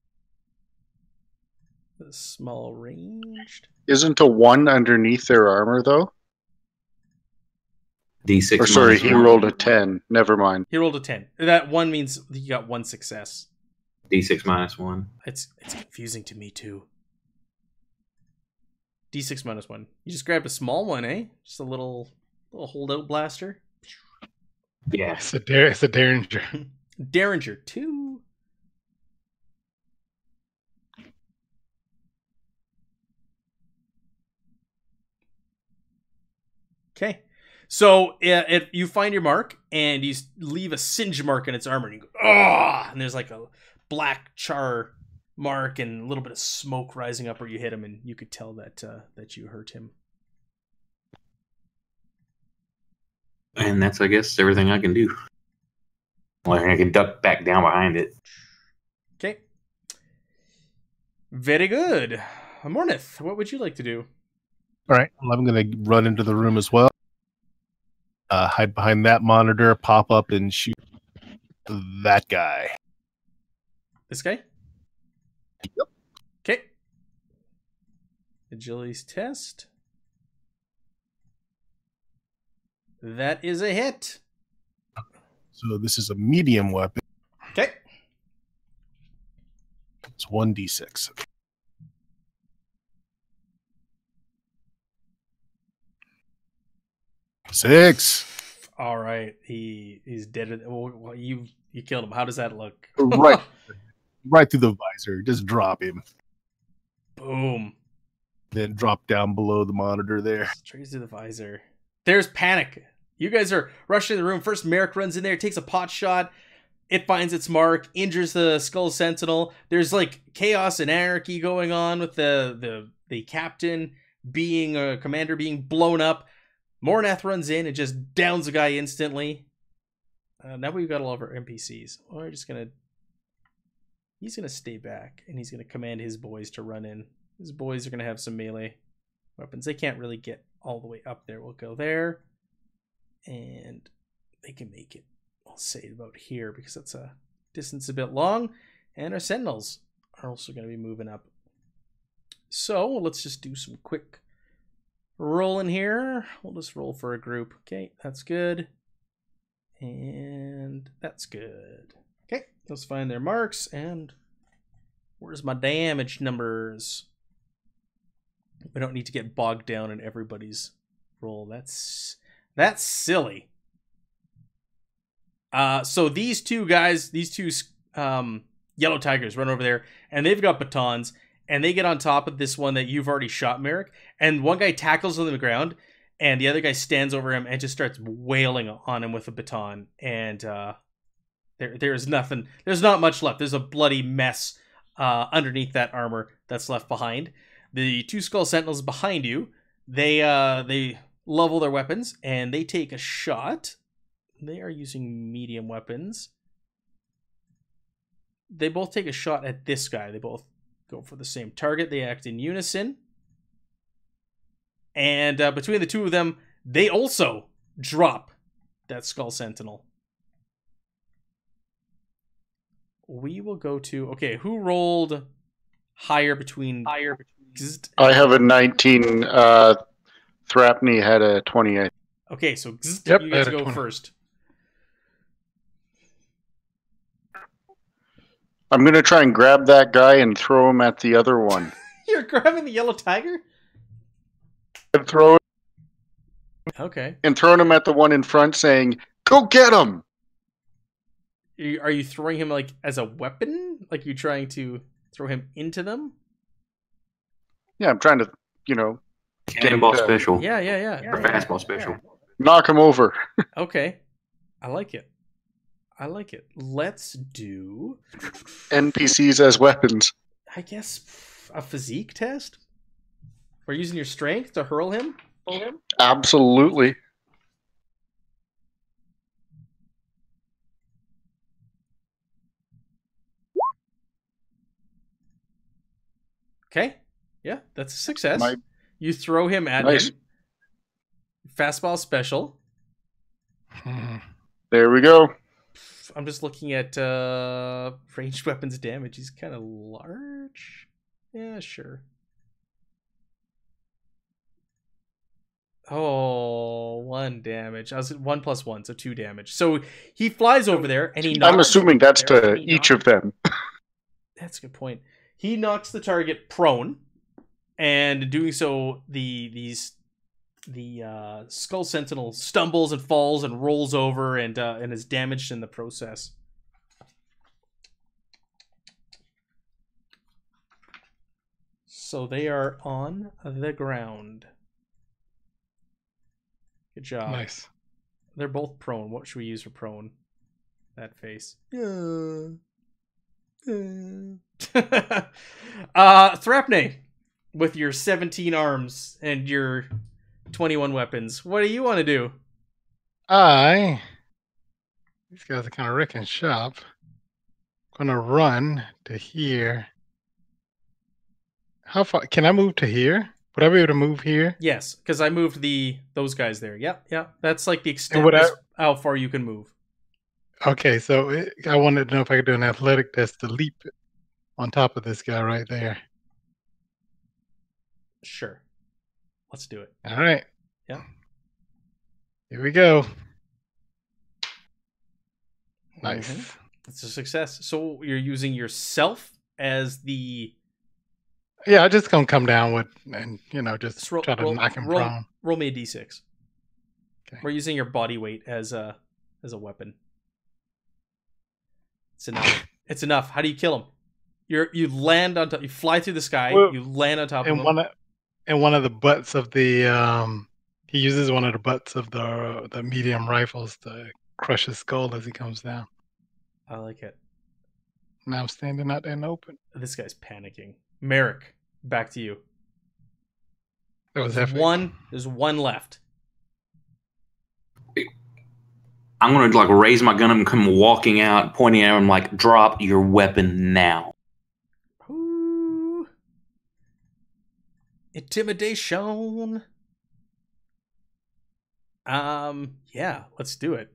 The small ranged. Isn't a 1 underneath their armor, though? D6. Or sorry, he -1. rolled a 10. Never mind. He rolled a 10. That 1 means you got 1 success. D6 -1. It's confusing to me, too. D6 -1. You just grabbed a small one, eh? Just a little holdout blaster. Yeah. It's a Derringer. Derringer 2. Okay. So if you find your mark and you leave a singe mark in its armor, and you go, "Ah!" and there's like a black char mark and a little bit of smoke rising up where you hit him, and you could tell that you hurt him. And that's, I guess, everything I can do. Well, I can duck back down behind it. Okay. Very good. Mornith, what would you like to do? All right, well, I'm going to run into the room as well. Hide behind that monitor, pop up, and shoot that guy. This guy? Yep. Okay. Agility's test. That is a hit. So this is a medium weapon. Okay. It's 1d6. Six. All right. He's dead. Well, you killed him. How does that look? Right through the visor. Just drop him. Boom. Then drop down below the monitor there. Straight to the visor. There's panic. You guys are rushing the room. First, Merrick runs in there, takes a pot shot. It finds its mark, injures the Skull Sentinel. There's like chaos and anarchy going on with the captain being a commander being blown up. Mornath runs in and just downs a guy instantly. Now we've got all of our NPCs. We're just gonna. He's gonna stay back and he's gonna command his boys to run in. His boys are gonna have some melee weapons. They can't really get all the way up there. We'll go there, and they can make it. I'll say about here because that's a distance a bit long, and our sentinels are also going to be moving up. So let's just do some quick rolling here. We'll just roll for a group. Okay, that's good, and that's good. Okay, let's find their marks, and where's my damage numbers? We don't need to get bogged down in everybody's roll. That's silly. So these two guys, these two yellow tigers run over there, and they've got batons, and they get on top of this one that you've already shot, Merrick, and one guy tackles on the ground, and the other guy stands over him and just starts wailing on him with a baton, and there's nothing, there's not much left. There's a bloody mess underneath that armor that's left behind. The two Skull Sentinels behind you, they level their weapons, and they take a shot. They are using medium weapons. they both take a shot at this guy. They both go for the same target. They act in unison. And between the two of them, they also drop that Skull Sentinel. We will go to... Okay, who rolled higher between... I have a 19. Thrapney had a 28. Okay, so Yep, you I guys had a go 20. first. I'm going to try and grab that guy and throw him at the other one. You're grabbing the yellow tiger? And throwing Okay. him at the one in front saying, "Go get him!" Are you throwing him like as a weapon? Like you're trying to throw him into them? Yeah, I'm trying to, Cannonball Yeah. special. Yeah. Or fastball special. knock him over. Okay. I like it. Let's do, NPCs as weapons. I guess, a physique test? We're using your strength to hurl him? Absolutely. Okay. Yeah, that's a success. My- You throw him at Nice. him. Fastball special. There we go. I'm just looking at ranged weapons damage. He's kind of large. Yeah, sure. Oh, 1 damage. I was at 1 + 1, so 2 damage. So he flies over there and he knocks. I'm assuming that's to each of them. That's a good point. He knocks the target prone, and in doing so, the Skull Sentinel stumbles and falls and rolls over and is damaged in the process. So they are on the ground. Good job. Nice. They're both prone. What should we use for prone? That face. Thrapney, with your 17 arms and your 21 weapons, what do you want to do? These guys are kind of wrecking shop. Gonna run to here. How far can I move to here? Would I be able to move here? Yes, because I moved those guys there. Yep. That's like the extent would I- of how far you can move. Okay, so I wanted to know if I could do an athletic test to leap on top of this guy right there. Sure. Let's do it. All right. Yeah. Here we go. Nice. Mhm. It's a success. So you're using yourself as the... Yeah, I just gonna come down with and just Just roll, try to roll, knock him roll, prone. roll me a d6. Okay. We're using your body weight as a weapon. It's enough. It's enough. How do you kill him? You land on top. You fly through the sky. Well, You land on top of And him. one of the butts of the he uses one of the butts of the medium rifles to crush his skull as he comes down. I like it. Now I'm standing out there in the open. This guy's panicking. Merrick, back to you. That was There's epic. There's one left. I'm gonna like raise my gun and come walking out, pointing at him like, "Drop your weapon now." Ooh. Intimidation. Yeah, let's do it.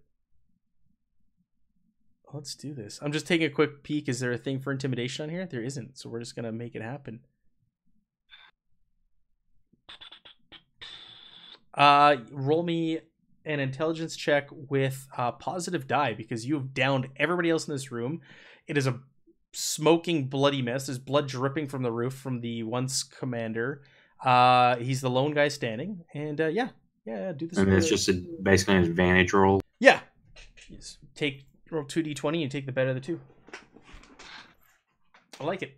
Let's do this. I'm just taking a quick peek. Is there a thing for intimidation on here? There isn't, so we're just gonna make it happen. Roll me an intelligence check with positive die because you've downed everybody else in this room. It is a smoking, bloody mess. There's blood dripping from the roof from the once commander. He's the lone guy standing, and yeah, do this. And it's just basically an advantage roll. Yeah. Just roll 2d20 and take the better of the two. I like it.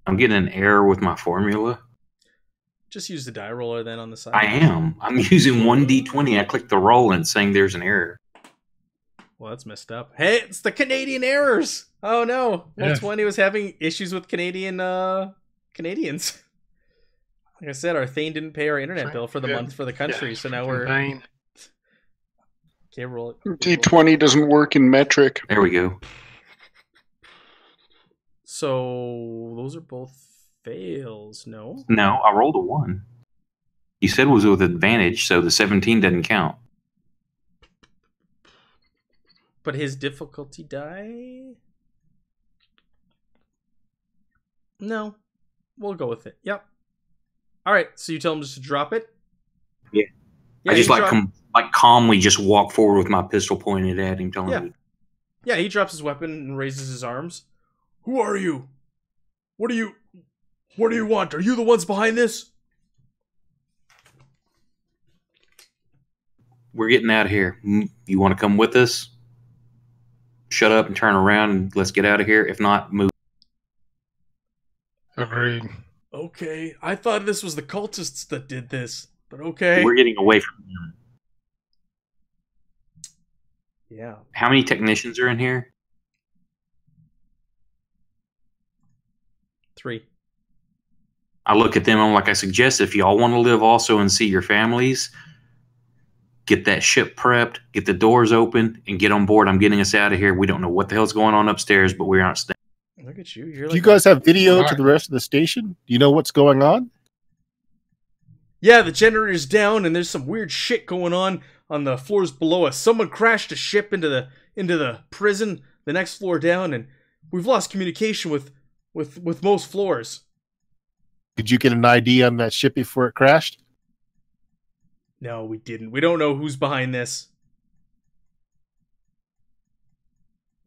I'm getting an error with my formula. Just use the die roller then on the side. I am. I'm using 1d20. I clicked the roll and it's saying there's an error. Well, that's messed up. Hey, it's the Canadian errors. Oh no. Yes. 120 was having issues with Canadians. Like I said, our Thane didn't pay our internet bill for the month for the country, so now we're Thane. Okay, roll it. D20 doesn't work in metric. There we go. So those are both fails, no? No, I rolled a 1. You said it was with advantage, so the 17 doesn't count. But his difficulty die? No. We'll go with it. Yep. All right, so you tell him just to drop it? Yeah. I he just drop- calmly just walk forward with my pistol pointed at him, telling him. Yeah, he drops his weapon and raises his arms. Who are you? What do you want? Are you the ones behind this? We're getting out of here. You want to come with us? Shut up and turn around and let's get out of here. If not, move. Agreed. Okay, I thought this was the cultists that did this, but okay. We're getting away from them. Yeah. How many technicians are in here? 3. I look at them. I'm like, I suggest if y'all want to live also and see your families, get that ship prepped, get the doors open, and get on board. I'm getting us out of here. We don't know what the hell's going on upstairs, but we aren't staying. Look at you. You're Do you guys have video to the rest of the station? Do you know what's going on? Yeah, the generator's down and there's some weird shit going on the floors below us. Someone crashed a ship into the prison, the next floor down, and we've lost communication with most floors. Did you get an ID on that ship before it crashed? No, we didn't. We don't know who's behind this.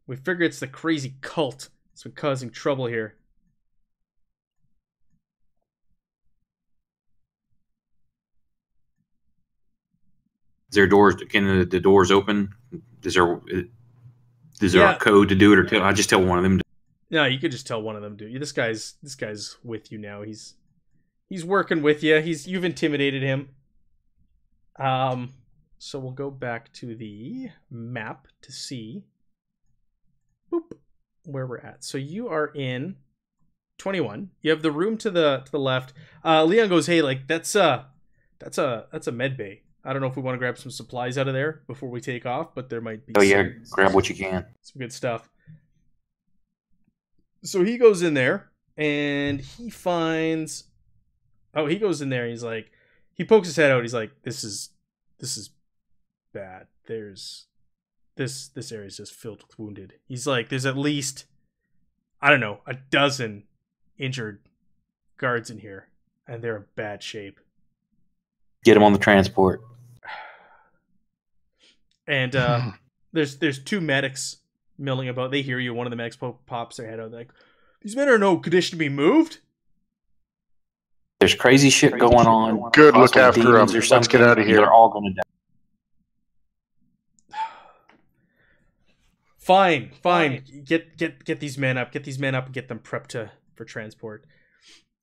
We figure it's the crazy cult that's been causing trouble here. Is there doors? Can the doors open? Is there a code to do it, or I just tell one of them? No, you could just tell one of them, dude. This guy's with you now. He's working with you. You've intimidated him. So we'll go back to the map to see where we're at. So you are in 21. You have the room to the left. Leon goes, "Hey, like that's a med bay. I don't know if we want to grab some supplies out of there before we take off, but there might be Grab what you can. Some good stuff." So he goes in there and he finds he goes in there and he's like, he pokes his head out, he's like, this is bad. This area is just filled with wounded. He's like, there's at least, I don't know, a dozen injured guards in here, and they're in bad shape. Get them on the transport. And there's 2 medics milling about. They hear you. One of the medics pops their head out. They're like, these men are in no condition to be moved. There's crazy shit going on. Good, look after them. Let's get out of here. They're all going to die. Fine. Get these men up. Get these men up and get them prepped for transport.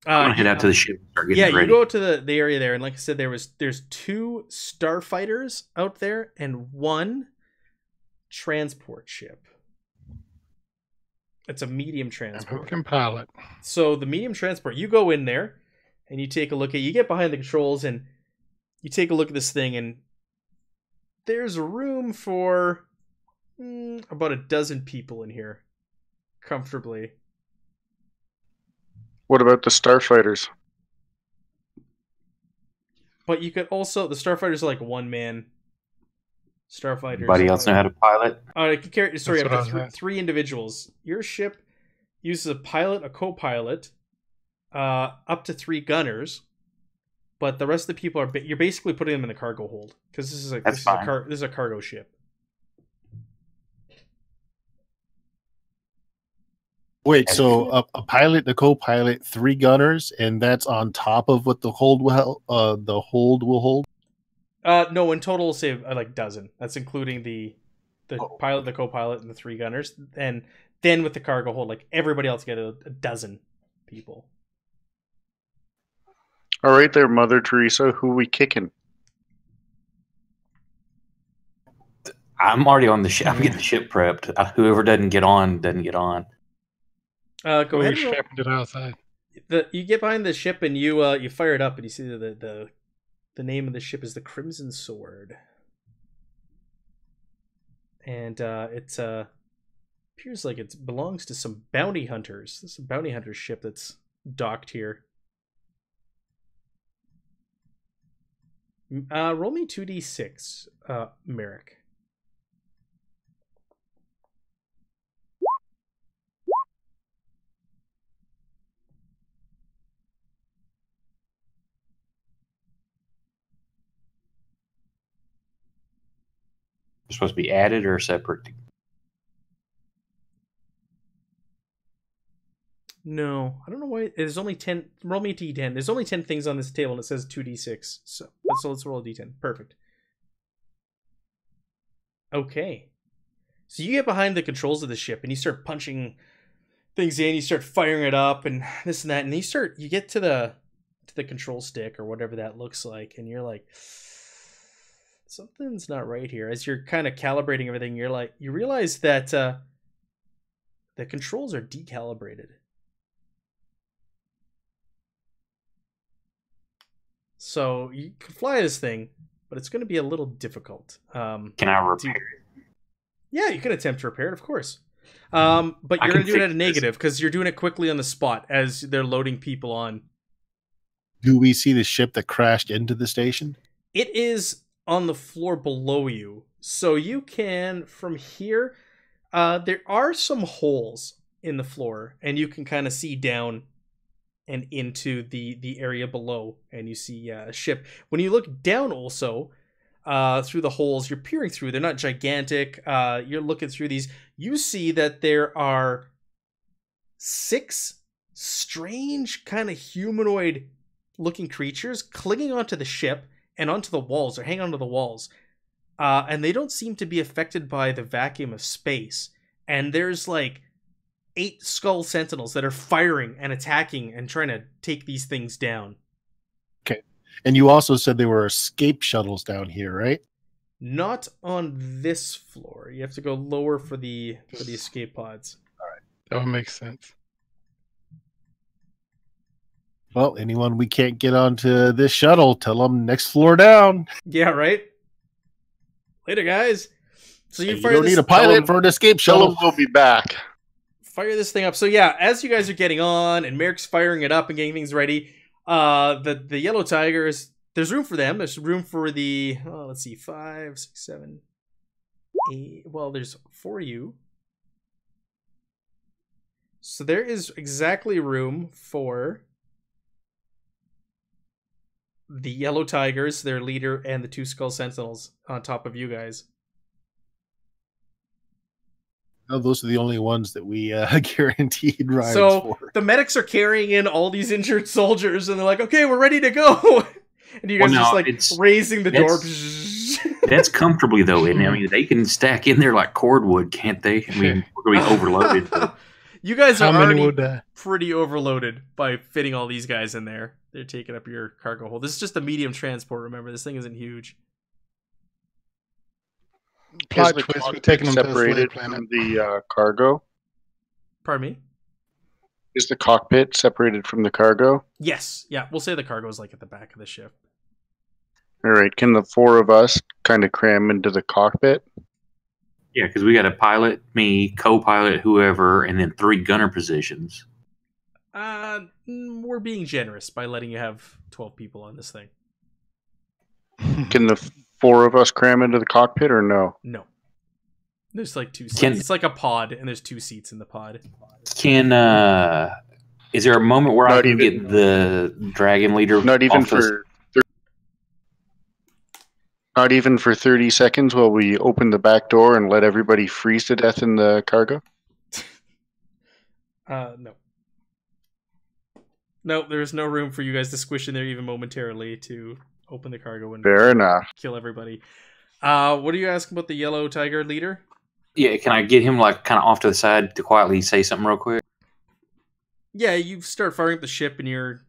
I'm gonna head out to the ship and start getting ready. You go to the area there, and like I said, there's 2 starfighters out there and 1 transport ship. It's a medium transport. Who can pilot? So the medium transport, you go in there and you take a look at. You get behind the controls and you take a look at this thing, and there's room for about a dozen people in here, comfortably. What about the starfighters? But you could also, the starfighters are like 1-man starfighters. Anybody else know how to pilot? I could carry. Sorry, That's up what I to was three individuals. Your ship uses a pilot, a co-pilot, up to 3 gunners, but the rest of the people are. You're basically putting them in the cargo hold because this is a cargo ship. Wait, so a pilot, a co-pilot, 3 gunners, and that's on top of what the hold will hold? No, in total, say like dozen. That's including the pilot, the co-pilot, and the 3 gunners, and then with the cargo hold, like everybody else get a dozen people. All right, there, Mother Teresa. Who we kicking? I'm already on the ship. I'm getting the ship prepped. Whoever doesn't get on doesn't get on. Go ahead. Strapping it outside. You get behind the ship and you fire it up, and you see the name of the ship is the Crimson Sword. and it appears like it belongs to some bounty hunters. This is a bounty hunter ship that's docked here. Roll me 2d6, Merrick. They're supposed to be added or separate? No, I don't know why. There's only 10. Roll me a d10. There's only 10 things on this table, and it says 2d6. So let's roll a d10. Perfect. Okay. So you get behind the controls of the ship, and you start punching things in. You start firing it up, and this and that, and you get to the control stick or whatever that looks like, and you're like, something's not right here. As you're kind of calibrating everything, you realize that the controls are decalibrated. So you can fly this thing, but it's going to be a little difficult. Can I repair it? Yeah, you can attempt to repair it, of course. But you're going to do it at a negative because you're doing it quickly on the spot as they're loading people on. Do we see the ship that crashed into the station? It is on the floor below you. So you can, from here, there are some holes in the floor, and you can kind of see down and into the area below, and you see a ship. When you look down also, through the holes you're peering through, they're not gigantic. You're looking through these. You see that there are 6 strange kind of humanoid looking creatures clinging onto the ship and onto the walls. They're hanging onto the walls. And they don't seem to be affected by the vacuum of space. And there's like 8 skull sentinels that are firing and attacking and trying to take these things down. Okay. And you also said there were escape shuttles down here, right? Not on this floor. You have to go lower for the escape pods. All right. That would make sense. Well, anyone we can't get onto this shuttle, tell them next floor down. Yeah, right? Later, guys. So you don't need a pilot for an escape shuttle. We'll be back. Fire this thing up. So yeah, as you guys are getting on and Merrick's firing it up and getting things ready, the yellow tigers, there's room for them. There's room for the, let's see, 5, 6, 7, 8. Well, there's 4 of you. So there is exactly room for the yellow tigers, their leader, and the 2 skull sentinels on top of you guys. Oh, those are the only ones that we guaranteed rides so for. The medics are carrying in all these injured soldiers, and they're like, "Okay, we're ready to go." And you guys just like raising the door. That's comfortably though, isn't it? I mean, they can stack in there like cordwood, can't they? I mean, we're going to be overloaded. You guys are already pretty overloaded by fitting all these guys in there. They're taking up your cargo hold. This is just a medium transport. Remember, this thing isn't huge. Plot twist, we're taking them separated from the cargo. Pardon me? Is the cockpit separated from the cargo? Yes. Yeah, we'll say the cargo is like at the back of the ship. All right. Can the 4 of us kind of cram into the cockpit? Yeah, because we got a pilot, me, co-pilot, whoever, and then 3 gunner positions. We're being generous by letting you have 12 people on this thing. Can the 4 of us cram into the cockpit or no? No. There's like 2 seats. It's like a pod, and there's 2 seats in the pod. Is there a moment where I can get the dragon leader? Not even for 30 seconds while we open the back door and let everybody freeze to death in the cargo? No. No, there's no room for you guys to squish in there even momentarily to open the cargo and fair enough. Kill everybody. What are you asking about the yellow tiger leader? Yeah, can I get him like kind of off to the side to quietly say something real quick? Yeah, you start firing up the ship and you're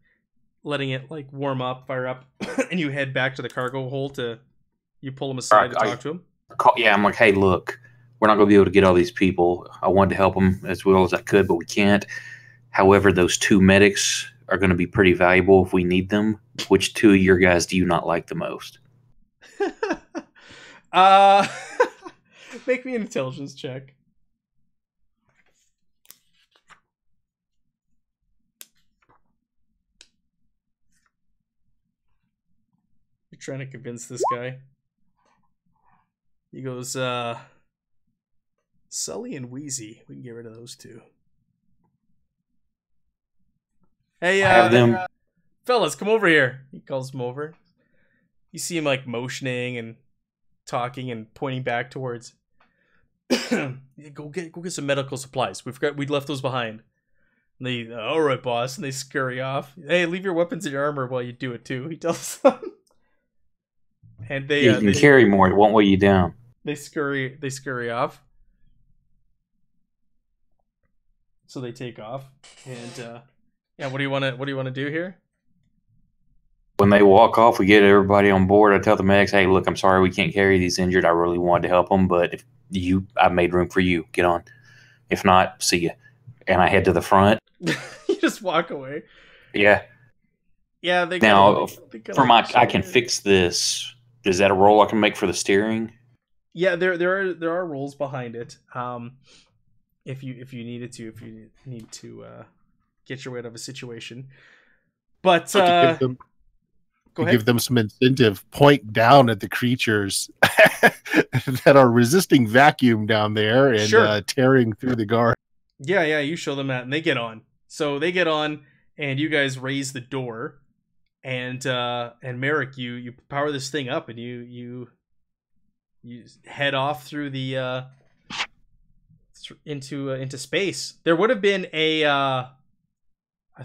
letting it like warm up, fire up, and you head back to the cargo hold you pull him aside to talk to him. Yeah, I'm like, hey, look, we're not going to be able to get all these people. I wanted to help them as well as I could, but we can't. However, those 2 medics are going to be pretty valuable if we need them. Which 2 of your guys do you not like the most? Make me an intelligence check. You're trying to convince this guy. He goes, Sully and Wheezy. We can get rid of those two. Hey, Have them. fellas, come over here. He calls them over. You see him like motioning and talking and pointing back towards. go get some medical supplies. We left those behind. And they, all right, boss. And they scurry off. Hey, leave your weapons in your armor while you do it too. He tells them. And they You can carry more. It won't weigh you down. They scurry off. So they take off. And yeah, what do you want to do here? When they walk off, we get everybody on board. I tell the medics, hey, look, I'm sorry we can't carry these injured. I really wanted to help them, but if I made room for you. Get on. If not, see ya. And I head to the front. You just walk away. Yeah. Yeah, they Now, kinda I can fix this. Is that a roll I can make for the steering? Yeah, there are rules behind it. If you need to get your way out of a situation, but give them some incentive. Point down at the creatures that are resisting vacuum down there and tearing through the guard. Yeah, you show them that, and they get on. So they get on, and you guys raise the door, and Merrick, you power this thing up, and you head off through the into space. There would have been a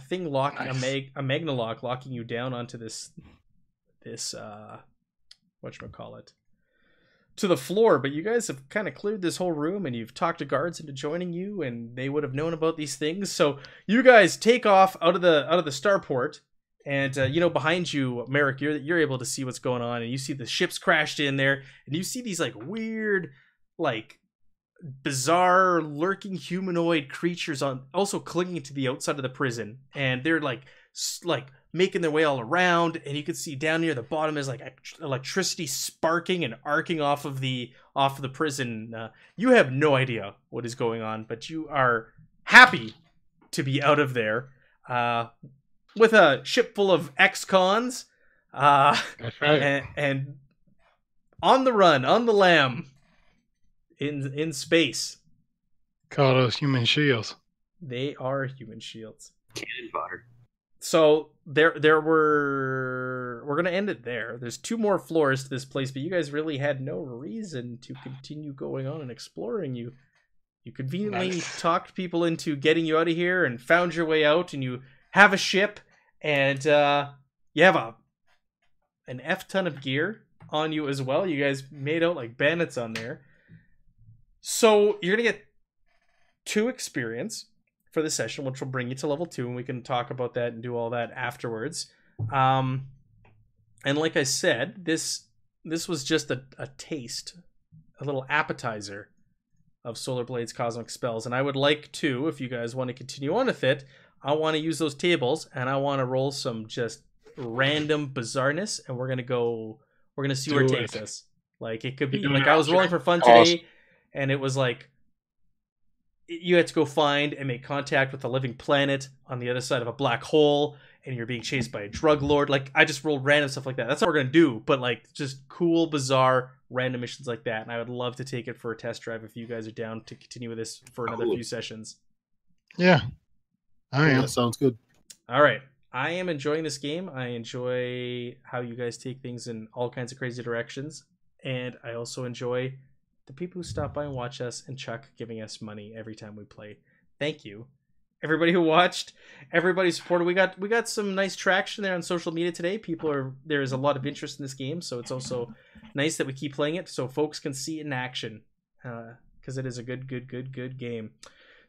thing locking a magna lock locking you down onto this whatchamacallit, to the floor, but you guys have kind of cleared this whole room and you've talked to guards into joining you, and they would have known about these things. So you guys take off out of the starport, and behind you, Merrick, you're able to see what's going on, and you see the ship's crashed in there, and you see these like weird, like bizarre lurking humanoid creatures also clinging to the outside of the prison, and they're like making their way all around, and you can see down near the bottom is like electricity sparking and arcing off of the prison. You have no idea what is going on, but you are happy to be out of there with a ship full of ex-cons. That's right. And on the run, on the lam, in space. Call those human shields. They are human shields. Cannon fodder. So we're gonna end it there. There's 2 more floors to this place, but you guys really had no reason to continue going on and exploring. You conveniently talked people into getting you out of here and found your way out, and you have a ship, and you have an F ton of gear on you as well. You guys made out like bandits on there. So you're gonna get 2 experience for the session, which will bring you to level 2, and we can talk about that and do all that afterwards. And like I said, this was just a taste, a little appetizer of Solar Blade's Cosmic Spells, and I would like to, if you guys want to continue on with it, I want to use those tables, and I want to roll some just random bizarreness, and we're gonna see where it takes us. Like, it could be like I was rolling for fun today, and it was like you had to go find and make contact with a living planet on the other side of a black hole, and you're being chased by a drug lord. Like, I just rolled random stuff like that. That's what we're gonna do, but like just cool, bizarre, random missions like that. And I would love to take it for a test drive if you guys are down to continue with this for another few sessions. Yeah, I am. That sounds good. All right. I am enjoying this game. I enjoy how you guys take things in all kinds of crazy directions. And I also enjoy the people who stop by and watch us, and Chuck giving us money every time we play. Thank you. Everybody who watched, everybody supported. We got some nice traction there on social media today. There is a lot of interest in this game, so it's also nice that we keep playing it so folks can see it in action, because it is a good game.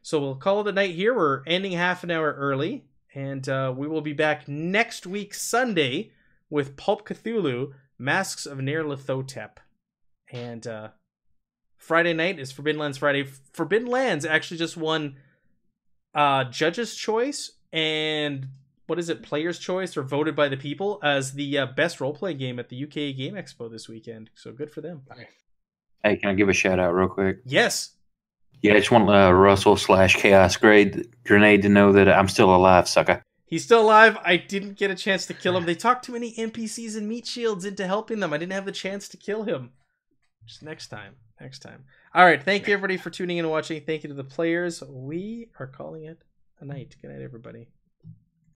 So we'll call it a night here. We're ending half an hour early, and we will be back next week Sunday with Pulp Cthulhu, Masks of Nyarlathotep. And Friday night is Forbidden Lands Friday. Forbidden Lands actually just won Judge's Choice and Player's Choice, or voted by the people as the best role-playing game at the UK Game Expo this weekend. So good for them. Hey, can I give a shout out real quick? Yes. Yeah, I just want Russell/Chaos Grenade to know that I'm still alive, sucker. He's still alive. I didn't get a chance to kill him. They talked too many NPCs and meat shields into helping them. I didn't have the chance to kill him. Just next time. Next time. All right. Thank you, everybody, for tuning in and watching. Thank you to the players. We are calling it a night. Good night, everybody.